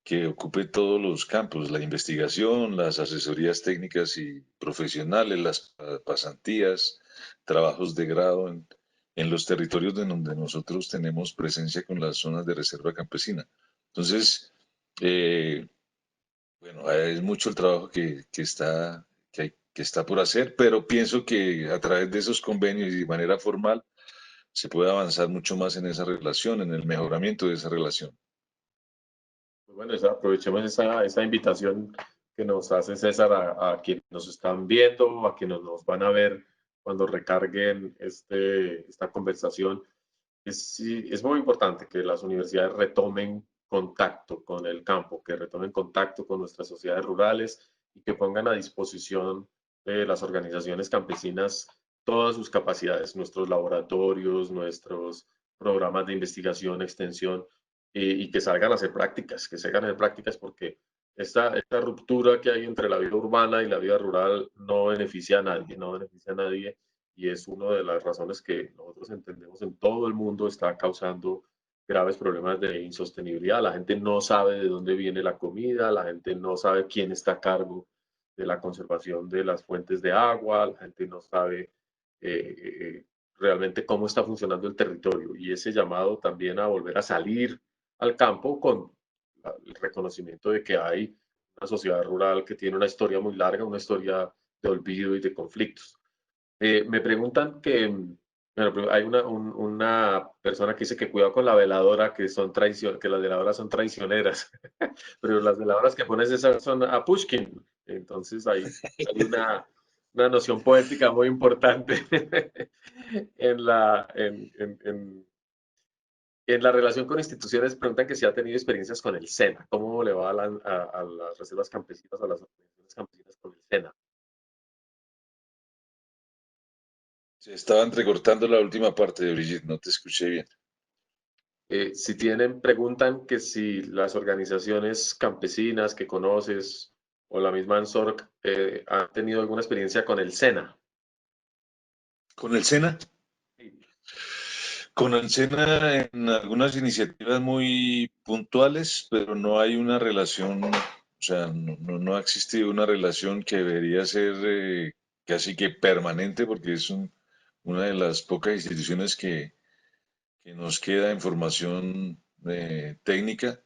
que ocupe todos los campos, la investigación, las asesorías técnicas y profesionales, las pasantías, trabajos de grado en los territorios de donde nosotros tenemos presencia con las zonas de reserva campesina. Entonces, eh, bueno, es mucho el trabajo que está por hacer, pero pienso que a través de esos convenios y de manera formal se puede avanzar mucho más en esa relación, en el mejoramiento de esa relación. Pues bueno, aprovechemos esa invitación que nos hace César a quienes nos están viendo, a quienes nos van a ver cuando recarguen esta conversación. Sí, es muy importante que las universidades retomen contacto con el campo, que retomen contacto con nuestras sociedades rurales y que pongan a disposición de las organizaciones campesinas todas sus capacidades, nuestros laboratorios, nuestros programas de investigación, extensión, y que salgan a hacer prácticas, que salgan a hacer prácticas porque esta ruptura que hay entre la vida urbana y la vida rural no beneficia a nadie, no beneficia a nadie, y es una de las razones que nosotros entendemos en todo el mundo está causando graves problemas de insostenibilidad. La gente no sabe de dónde viene la comida, la gente no sabe quién está a cargo de la conservación de las fuentes de agua, la gente no sabe realmente cómo está funcionando el territorio, y ese llamado también a volver a salir al campo con el reconocimiento de que hay una sociedad rural que tiene una historia muy larga, una historia de olvido y de conflictos. Me preguntan que, bueno, hay una persona que dice que cuidado con la veladora, que que las veladoras son traicioneras, pero las veladoras que pones esas son a Pushkin. Entonces hay una noción poética muy importante en la relación con instituciones. Preguntan que si ha tenido experiencias con el SENA, cómo le va a las reservas campesinas, a las organizaciones campesinas con el SENA. Se estaba entrecortando la última parte de Brigitte, no te escuché bien. Si preguntan que si las organizaciones campesinas que conoces o la misma ANSORC han tenido alguna experiencia con el SENA. ¿Con el SENA? Sí. Con el SENA en algunas iniciativas muy puntuales, pero no hay una relación, o sea, no ha existido una relación que debería ser casi que permanente, porque es una de las pocas instituciones que nos queda información técnica.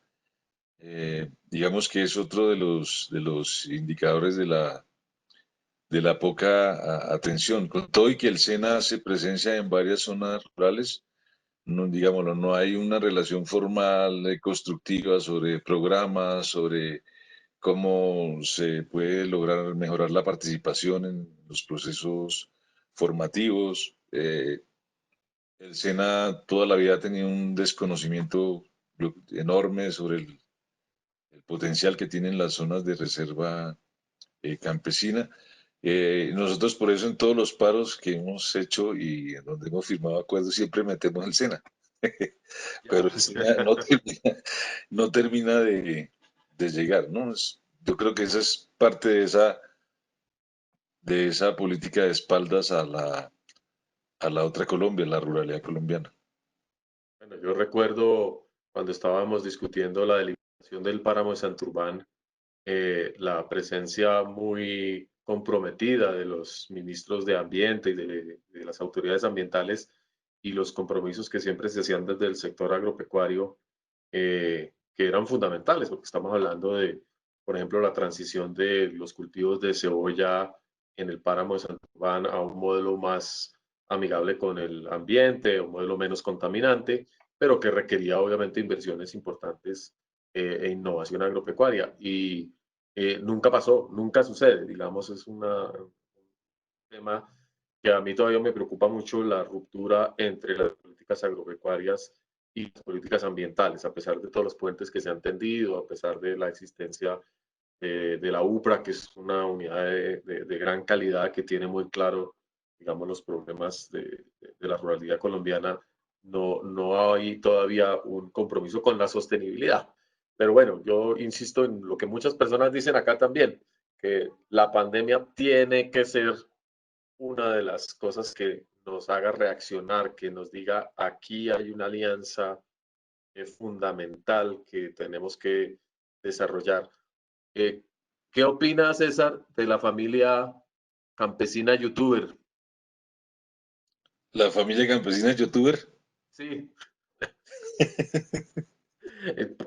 Digamos que es otro de los indicadores de la poca atención. Con todo y que el SENA hace presencia en varias zonas rurales, no, digámoslo, no hay una relación formal, constructiva sobre programas, sobre cómo se puede lograr mejorar la participación en los procesos formativos. El SENA toda la vida ha tenido un desconocimiento enorme sobre el potencial que tienen las zonas de reserva campesina. Nosotros por eso en todos los paros que hemos hecho y en donde hemos firmado acuerdos siempre metemos el SENA. Pero el SENA no termina de llegar, ¿no? Yo creo que esa es parte de esa política de espaldas a la otra Colombia, la ruralidad colombiana. Bueno, yo recuerdo cuando estábamos discutiendo la delimitación del páramo de Santurbán, la presencia muy comprometida de los ministros de Ambiente y de las autoridades ambientales, y los compromisos que siempre se hacían desde el sector agropecuario, que eran fundamentales, porque estamos hablando de, por ejemplo, la transición de los cultivos de cebolla en el páramo de Santurbán a un modelo más amigable con el ambiente, un modelo menos contaminante, pero que requería obviamente inversiones importantes e innovación agropecuaria. Y nunca pasó, nunca sucede, digamos, es un tema que a mí todavía me preocupa mucho, la ruptura entre las políticas agropecuarias y las políticas ambientales, a pesar de todos los puentes que se han tendido, a pesar de la existencia de la UPRA, que es una unidad de gran calidad que tiene muy claro, digamos, los problemas de la ruralidad colombiana. No hay todavía un compromiso con la sostenibilidad. Pero bueno, yo insisto en lo que muchas personas dicen acá también, que la pandemia tiene que ser una de las cosas que nos haga reaccionar, que nos diga aquí hay una alianza fundamental que tenemos que desarrollar. Eh, ¿Qué opina César de la familia campesina youtuber? La familia campesina es youtuber. Sí,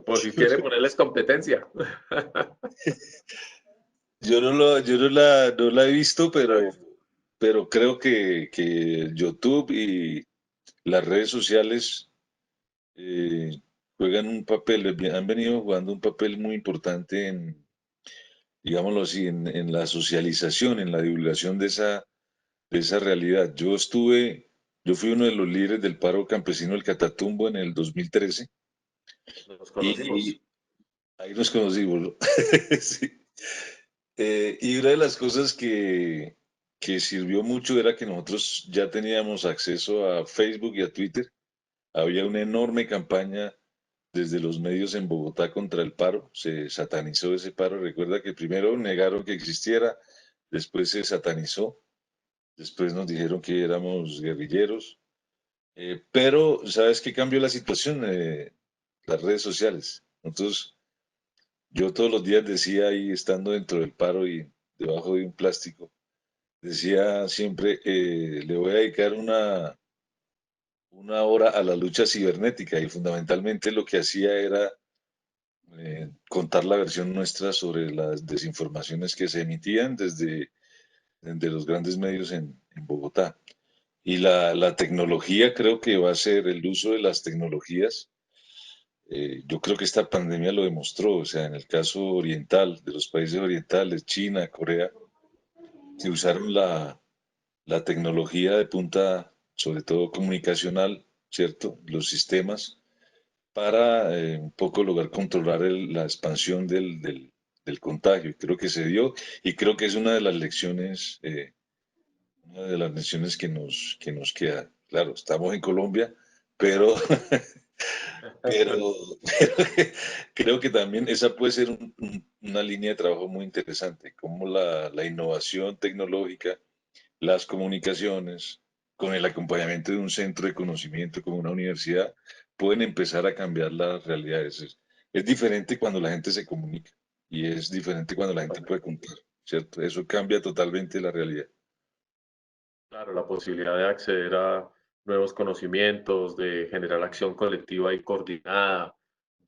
por si quiere ponerles competencia. No la he visto, pero creo que YouTube y las redes sociales eh, juegan un papel, han venido jugando un papel muy importante en, digámoslo así, en la socialización, en la divulgación de esa realidad. Yo fui uno de los líderes del paro campesino del Catatumbo en el 2013 Nos conocimos. y ahí nos conocimos, ¿no? Sí. Y una de las cosas que sirvió mucho era que nosotros ya teníamos acceso a Facebook y a Twitter. Había una enorme campaña desde los medios en Bogotá contra el paro. Se satanizó ese paro. Recuerda que primero negaron que existiera, después se satanizó, después nos dijeron que éramos guerrilleros. Pero, ¿sabes qué cambió la situación? Las redes sociales. Entonces, yo todos los días decía ahí, estando dentro del paro y debajo de un plástico, decía siempre, le voy a dedicar una hora a la lucha cibernética y fundamentalmente lo que hacía era contar la versión nuestra sobre las desinformaciones que se emitían desde los grandes medios en Bogotá. Y la tecnología creo que va a ser el uso de las tecnologías. Yo creo que esta pandemia lo demostró, o sea, en el caso oriental, de los países orientales, China, Corea, se usaron la tecnología de punta, sobre todo comunicacional, ¿cierto? Los sistemas para un poco lograr controlar la expansión del contagio. Creo que se dio y creo que es una de las lecciones que nos queda. Claro, estamos en Colombia, pero, pero, pero creo que también esa puede ser una línea de trabajo muy interesante, como la innovación tecnológica, las comunicaciones, con el acompañamiento de un centro de conocimiento como una universidad, pueden empezar a cambiar las realidades. Es diferente cuando la gente se comunica y es diferente cuando la gente puede contar, ¿cierto? Eso cambia totalmente la realidad. Claro, la posibilidad de acceder a nuevos conocimientos, de generar acción colectiva y coordinada,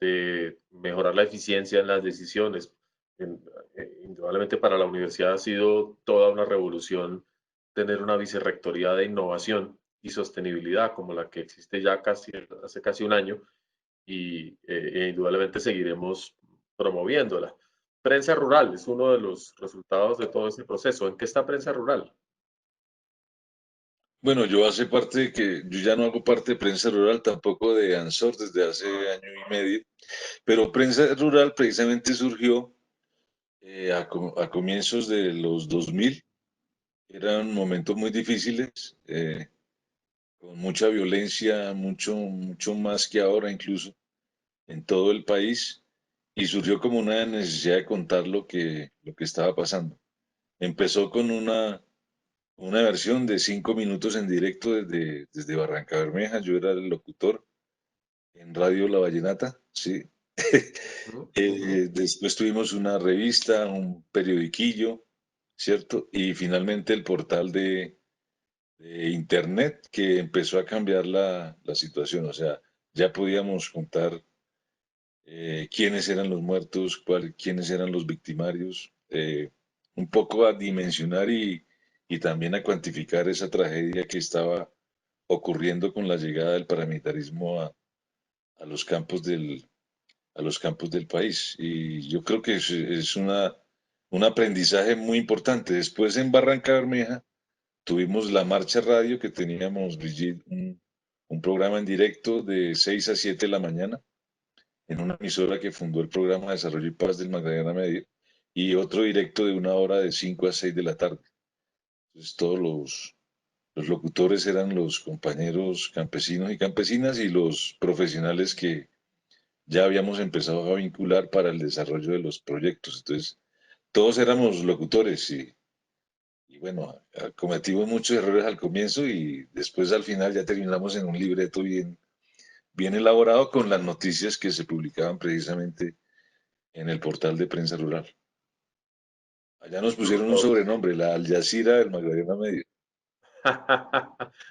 de mejorar la eficiencia en las decisiones. En- Indudablemente para la universidad ha sido toda una revolución tener una vicerrectoría de innovación y sostenibilidad como la que existe ya hace casi un año y indudablemente seguiremos promoviéndola. Prensa rural es uno de los resultados de todo este proceso. ¿En qué está prensa rural? Bueno, yo hace parte de que, yo ya no hago parte de Prensa Rural, tampoco de ANSOR desde hace año y medio, pero Prensa Rural precisamente surgió a comienzos de los 2000. Eran momentos muy difíciles, con mucha violencia, mucho más que ahora incluso, en todo el país, y surgió como una necesidad de contar lo que estaba pasando. Empezó con una versión de 5 minutos en directo desde Barranca Bermeja, yo era el locutor en Radio La Vallenata, sí. Ujú, ujú. Después tuvimos una revista, un periodiquillo, ¿cierto? Y finalmente el portal de Internet que empezó a cambiar la situación. O sea, ya podíamos contar quiénes eran los muertos, quiénes eran los victimarios, un poco a dimensionar y también a cuantificar esa tragedia que estaba ocurriendo con la llegada del paramilitarismo a los campos a los campos del país. Y yo creo que es un aprendizaje muy importante. Después en Barranca Bermeja tuvimos la Marcha Radio que teníamos, Brigitte, un programa en directo de 6 a 7 de la mañana en una emisora que fundó el programa de Desarrollo y Paz del Magdalena Medio y otro directo de una hora de 5 a 6 de la tarde. Entonces todos los locutores eran los compañeros campesinos y campesinas y los profesionales que ya habíamos empezado a vincular para el desarrollo de los proyectos. Entonces, todos éramos locutores y bueno, cometimos muchos errores al comienzo y después al final ya terminamos en un libreto bien elaborado con las noticias que se publicaban precisamente en el portal de Prensa Rural. Allá nos No, pusieron un todos. sobrenombre, la Al Jazeera del Magdalena Medio.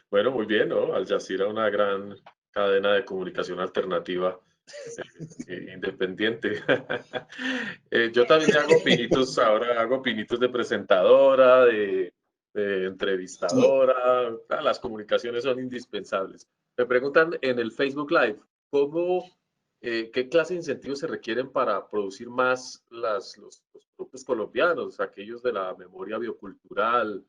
Bueno, muy bien, ¿no? Al Jazeera, una gran cadena de comunicación alternativa independiente. Yo también hago pinitos, ahora hago pinitos de presentadora, de entrevistadora. Las comunicaciones son indispensables. Me preguntan en el Facebook Live, ¿cómo, qué clase de incentivos se requieren para producir más los productos colombianos, aquellos de la memoria biocultural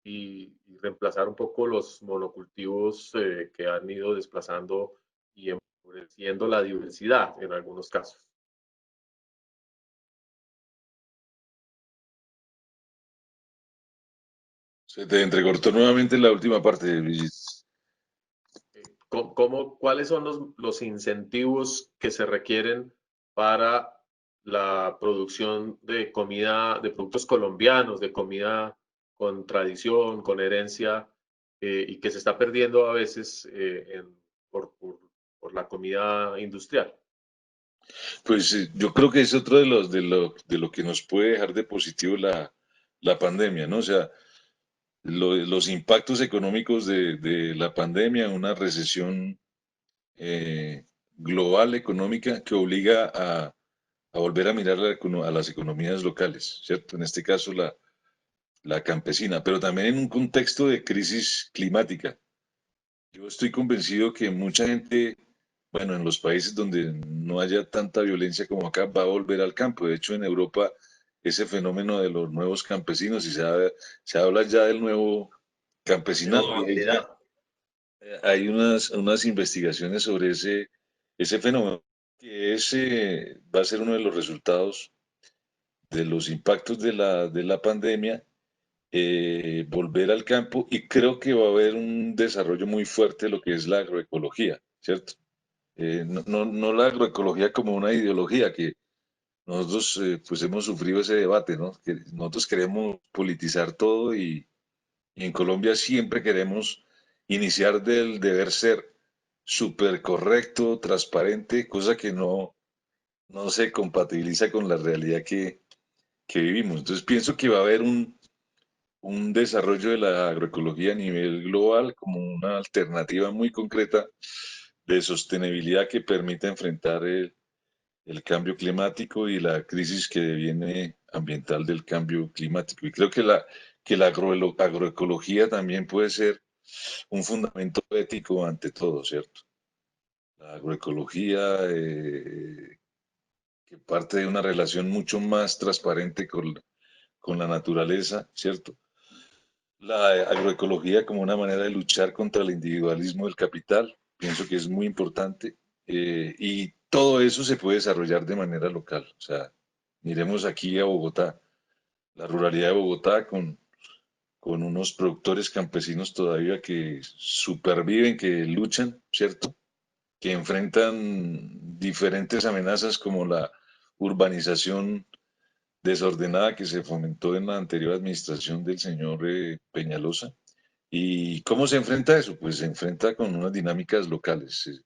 y reemplazar un poco los monocultivos que han ido desplazando y empobreciendo la diversidad en algunos casos? Se te entrecortó nuevamente la última parte, Brigitte. ¿Cuáles son los incentivos que se requieren para la producción de comida, de productos colombianos, de comida con tradición, con herencia, y que se está perdiendo a veces por la comida industrial? Pues yo creo que es otro de lo que nos puede dejar de positivo la pandemia, ¿no? O sea, los impactos económicos de la pandemia, una recesión global económica que obliga a volver a mirar a las economías locales, ¿cierto? En este caso la campesina, pero también en un contexto de crisis climática. Yo estoy convencido que mucha gente, bueno, en los países donde no haya tanta violencia como acá, va a volver al campo. De hecho, en Europa, ese fenómeno de los nuevos campesinos, y se habla ya del nuevo De campesinato, y movilidad. hay unas investigaciones sobre ese fenómeno, que va a ser uno de los resultados de los impactos de la pandemia, volver al campo, y creo que va a haber un desarrollo muy fuerte de lo que es la agroecología, ¿cierto? No la agroecología como una ideología que nosotros pues hemos sufrido ese debate, ¿no? Que nosotros queremos politizar todo y en Colombia siempre queremos iniciar del deber ser súper correcto, transparente, cosa que no se compatibiliza con la realidad que vivimos. Entonces pienso que va a haber un desarrollo de la agroecología a nivel global como una alternativa muy concreta de sostenibilidad que permita enfrentar el cambio climático y la crisis que viene ambiental del cambio climático. Y creo que la agroecología también puede ser un fundamento ético ante todo, ¿cierto? La agroecología que parte de una relación mucho más transparente con la naturaleza, ¿cierto? La agroecología como una manera de luchar contra el individualismo del capital, pienso que es muy importante, y todo eso se puede desarrollar de manera local. O sea, miremos aquí a Bogotá, la ruralidad de Bogotá con unos productores campesinos todavía que superviven, que luchan, ¿cierto? Que enfrentan diferentes amenazas como la urbanización desordenada que se fomentó en la anterior administración del señor Peñalosa. ¿Y cómo se enfrenta eso? Pues se enfrenta con unas dinámicas locales.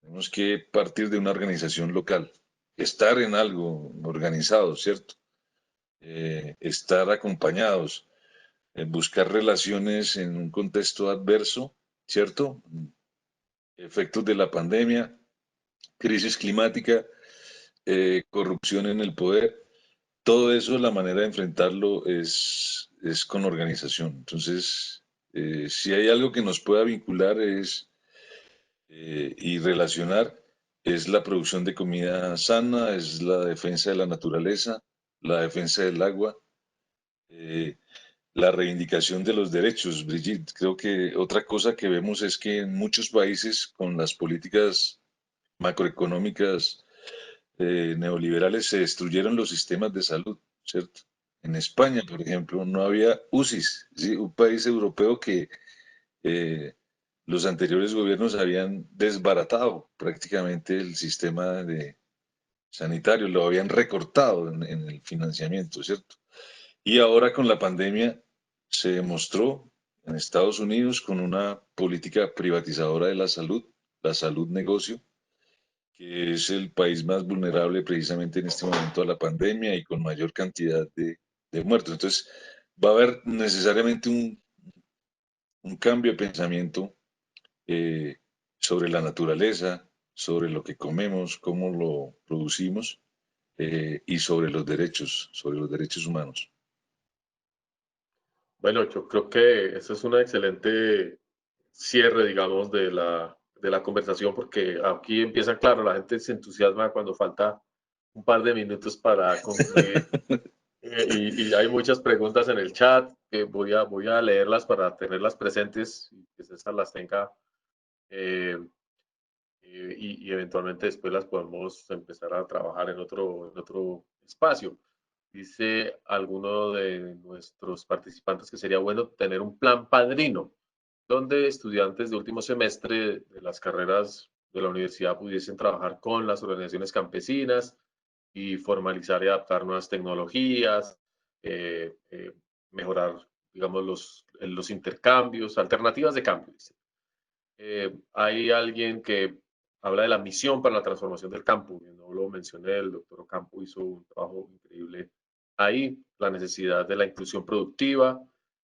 Tenemos que partir de una organización local, estar en algo organizado, ¿cierto? Estar acompañados, buscar relaciones en un contexto adverso, ¿cierto? Efectos de la pandemia, crisis climática, corrupción en el poder. Todo eso, la manera de enfrentarlo es con organización. Entonces, si hay algo que nos pueda vincular y relacionar, es la producción de comida sana, es la defensa de la naturaleza, la defensa del agua, eh, la reivindicación de los derechos. Brigitte, creo que otra cosa que vemos es que en muchos países con las políticas macroeconómicas neoliberales se destruyeron los sistemas de salud, ¿cierto? En España, por ejemplo, no había UCIs, ¿sí? Un país europeo que eh, los anteriores gobiernos habían desbaratado prácticamente el sistema sanitario, lo habían recortado en el financiamiento, ¿cierto? Y ahora con la pandemia se demostró en Estados Unidos con una política privatizadora de la salud negocio, que es el país más vulnerable precisamente en este momento a la pandemia y con mayor cantidad de muertos. Entonces, va a haber necesariamente un cambio de pensamiento eh, sobre la naturaleza, sobre lo que comemos, cómo lo producimos, y sobre los derechos humanos. Bueno, yo creo que eso es una excelente cierre, digamos, de la conversación, porque aquí empieza, claro, la gente se entusiasma cuando falta un par de minutos para concluir. Y hay muchas preguntas en el chat que voy a leerlas para tenerlas presentes y que César las tenga, eh, y eventualmente después las podemos empezar a trabajar en otro espacio. Dice alguno de nuestros participantes que sería bueno tener un plan padrino, donde estudiantes de último semestre de las carreras de la universidad pudiesen trabajar con las organizaciones campesinas y formalizar y adaptar nuevas tecnologías, mejorar, digamos, los intercambios, alternativas de cambio. Dice. Hay alguien que habla de la misión para la transformación del campo. No lo mencioné, el doctor Ocampo hizo un trabajo increíble ahí, la necesidad de la inclusión productiva.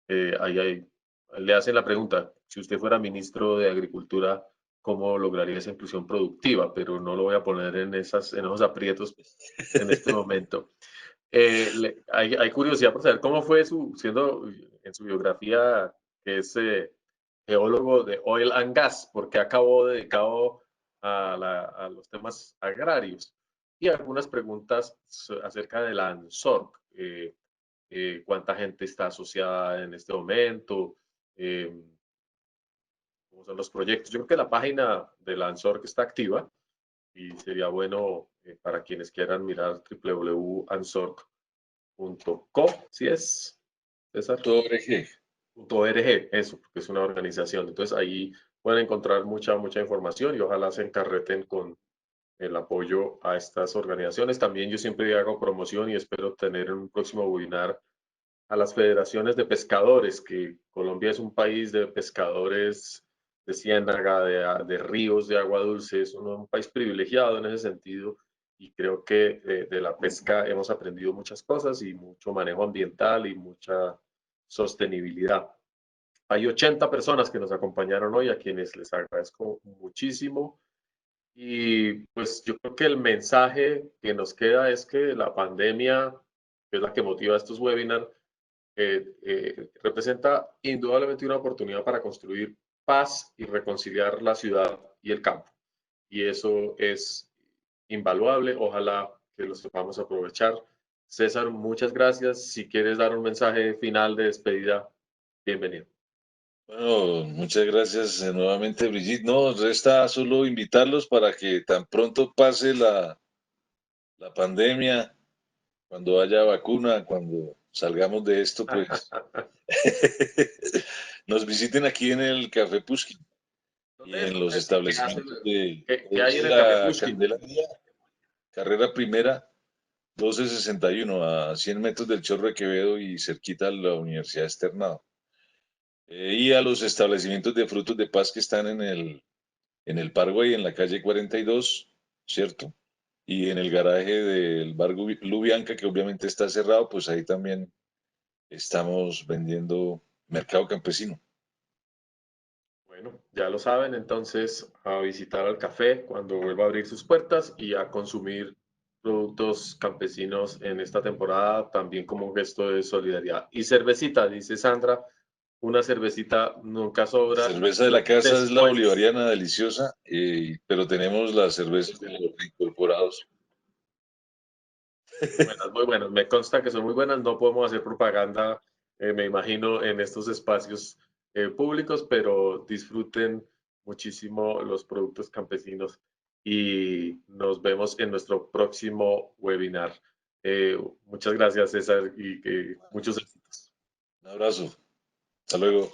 Le hacen la pregunta, si usted fuera ministro de Agricultura, ¿cómo lograría esa inclusión productiva? Pero no lo voy a poner en esos aprietos en este momento. Hay curiosidad por saber cómo fue siendo en su biografía, que es geólogo de oil and gas, porque acabó dedicado a los temas agrarios. Y algunas preguntas acerca de la ANSORC, cuánta gente está asociada en este momento, eh, cómo son los proyectos. Yo creo que la página de la ANSORC está activa y sería bueno para quienes quieran mirar www.ansorc.co, ¿sí es, César? .org. .org, eso, porque es una organización. Entonces ahí pueden encontrar mucha información y ojalá se encarreten con el apoyo a estas organizaciones. También yo siempre hago promoción y espero tener en un próximo webinar a las federaciones de pescadores, que Colombia es un país de pescadores de ciénaga, de ríos, de agua dulce, es un país privilegiado en ese sentido y creo que de la pesca hemos aprendido muchas cosas y mucho manejo ambiental y mucha sostenibilidad. Hay 80 personas que nos acompañaron hoy, a quienes les agradezco muchísimo. Y pues yo creo que el mensaje que nos queda es que la pandemia, que es la que motiva estos webinars, representa indudablemente una oportunidad para construir paz y reconciliar la ciudad y el campo. Y eso es invaluable. Ojalá que lo sepamos aprovechar. César, muchas gracias. Si quieres dar un mensaje final de despedida, bienvenido. Bueno, muchas gracias nuevamente, Brigitte. No, resta solo invitarlos para que tan pronto pase la pandemia, cuando haya vacuna, cuando salgamos de esto, pues nos visiten aquí en el Café Pushkin y en los ¿Qué hace? establecimientos de ¿Qué hay en el Café la Pushkin? Candelaria, carrera primera, 1261, a 100 metros del Chorro de Quevedo y cerquita a la Universidad Externado. Y a los establecimientos de frutos de paz que están en el Parkway, en la calle 42, ¿cierto? Y en el garaje del bar Lubianca, que obviamente está cerrado, pues ahí también estamos vendiendo mercado campesino. Bueno, ya lo saben, entonces a visitar al café cuando vuelva a abrir sus puertas y a consumir productos campesinos en esta temporada, también como un gesto de solidaridad. Y cervecita, dice Sandra, una cervecita nunca La sobra cerveza de la casa es la después. bolivariana deliciosa, pero tenemos las cervezas de los incorporados. Muy buenas, muy buenas. Me consta que son muy buenas. No podemos hacer propaganda, me imagino, en estos espacios públicos, pero disfruten muchísimo los productos campesinos y nos vemos en nuestro próximo webinar. Muchas gracias, César, y muchos éxitos. Un abrazo. Hasta luego.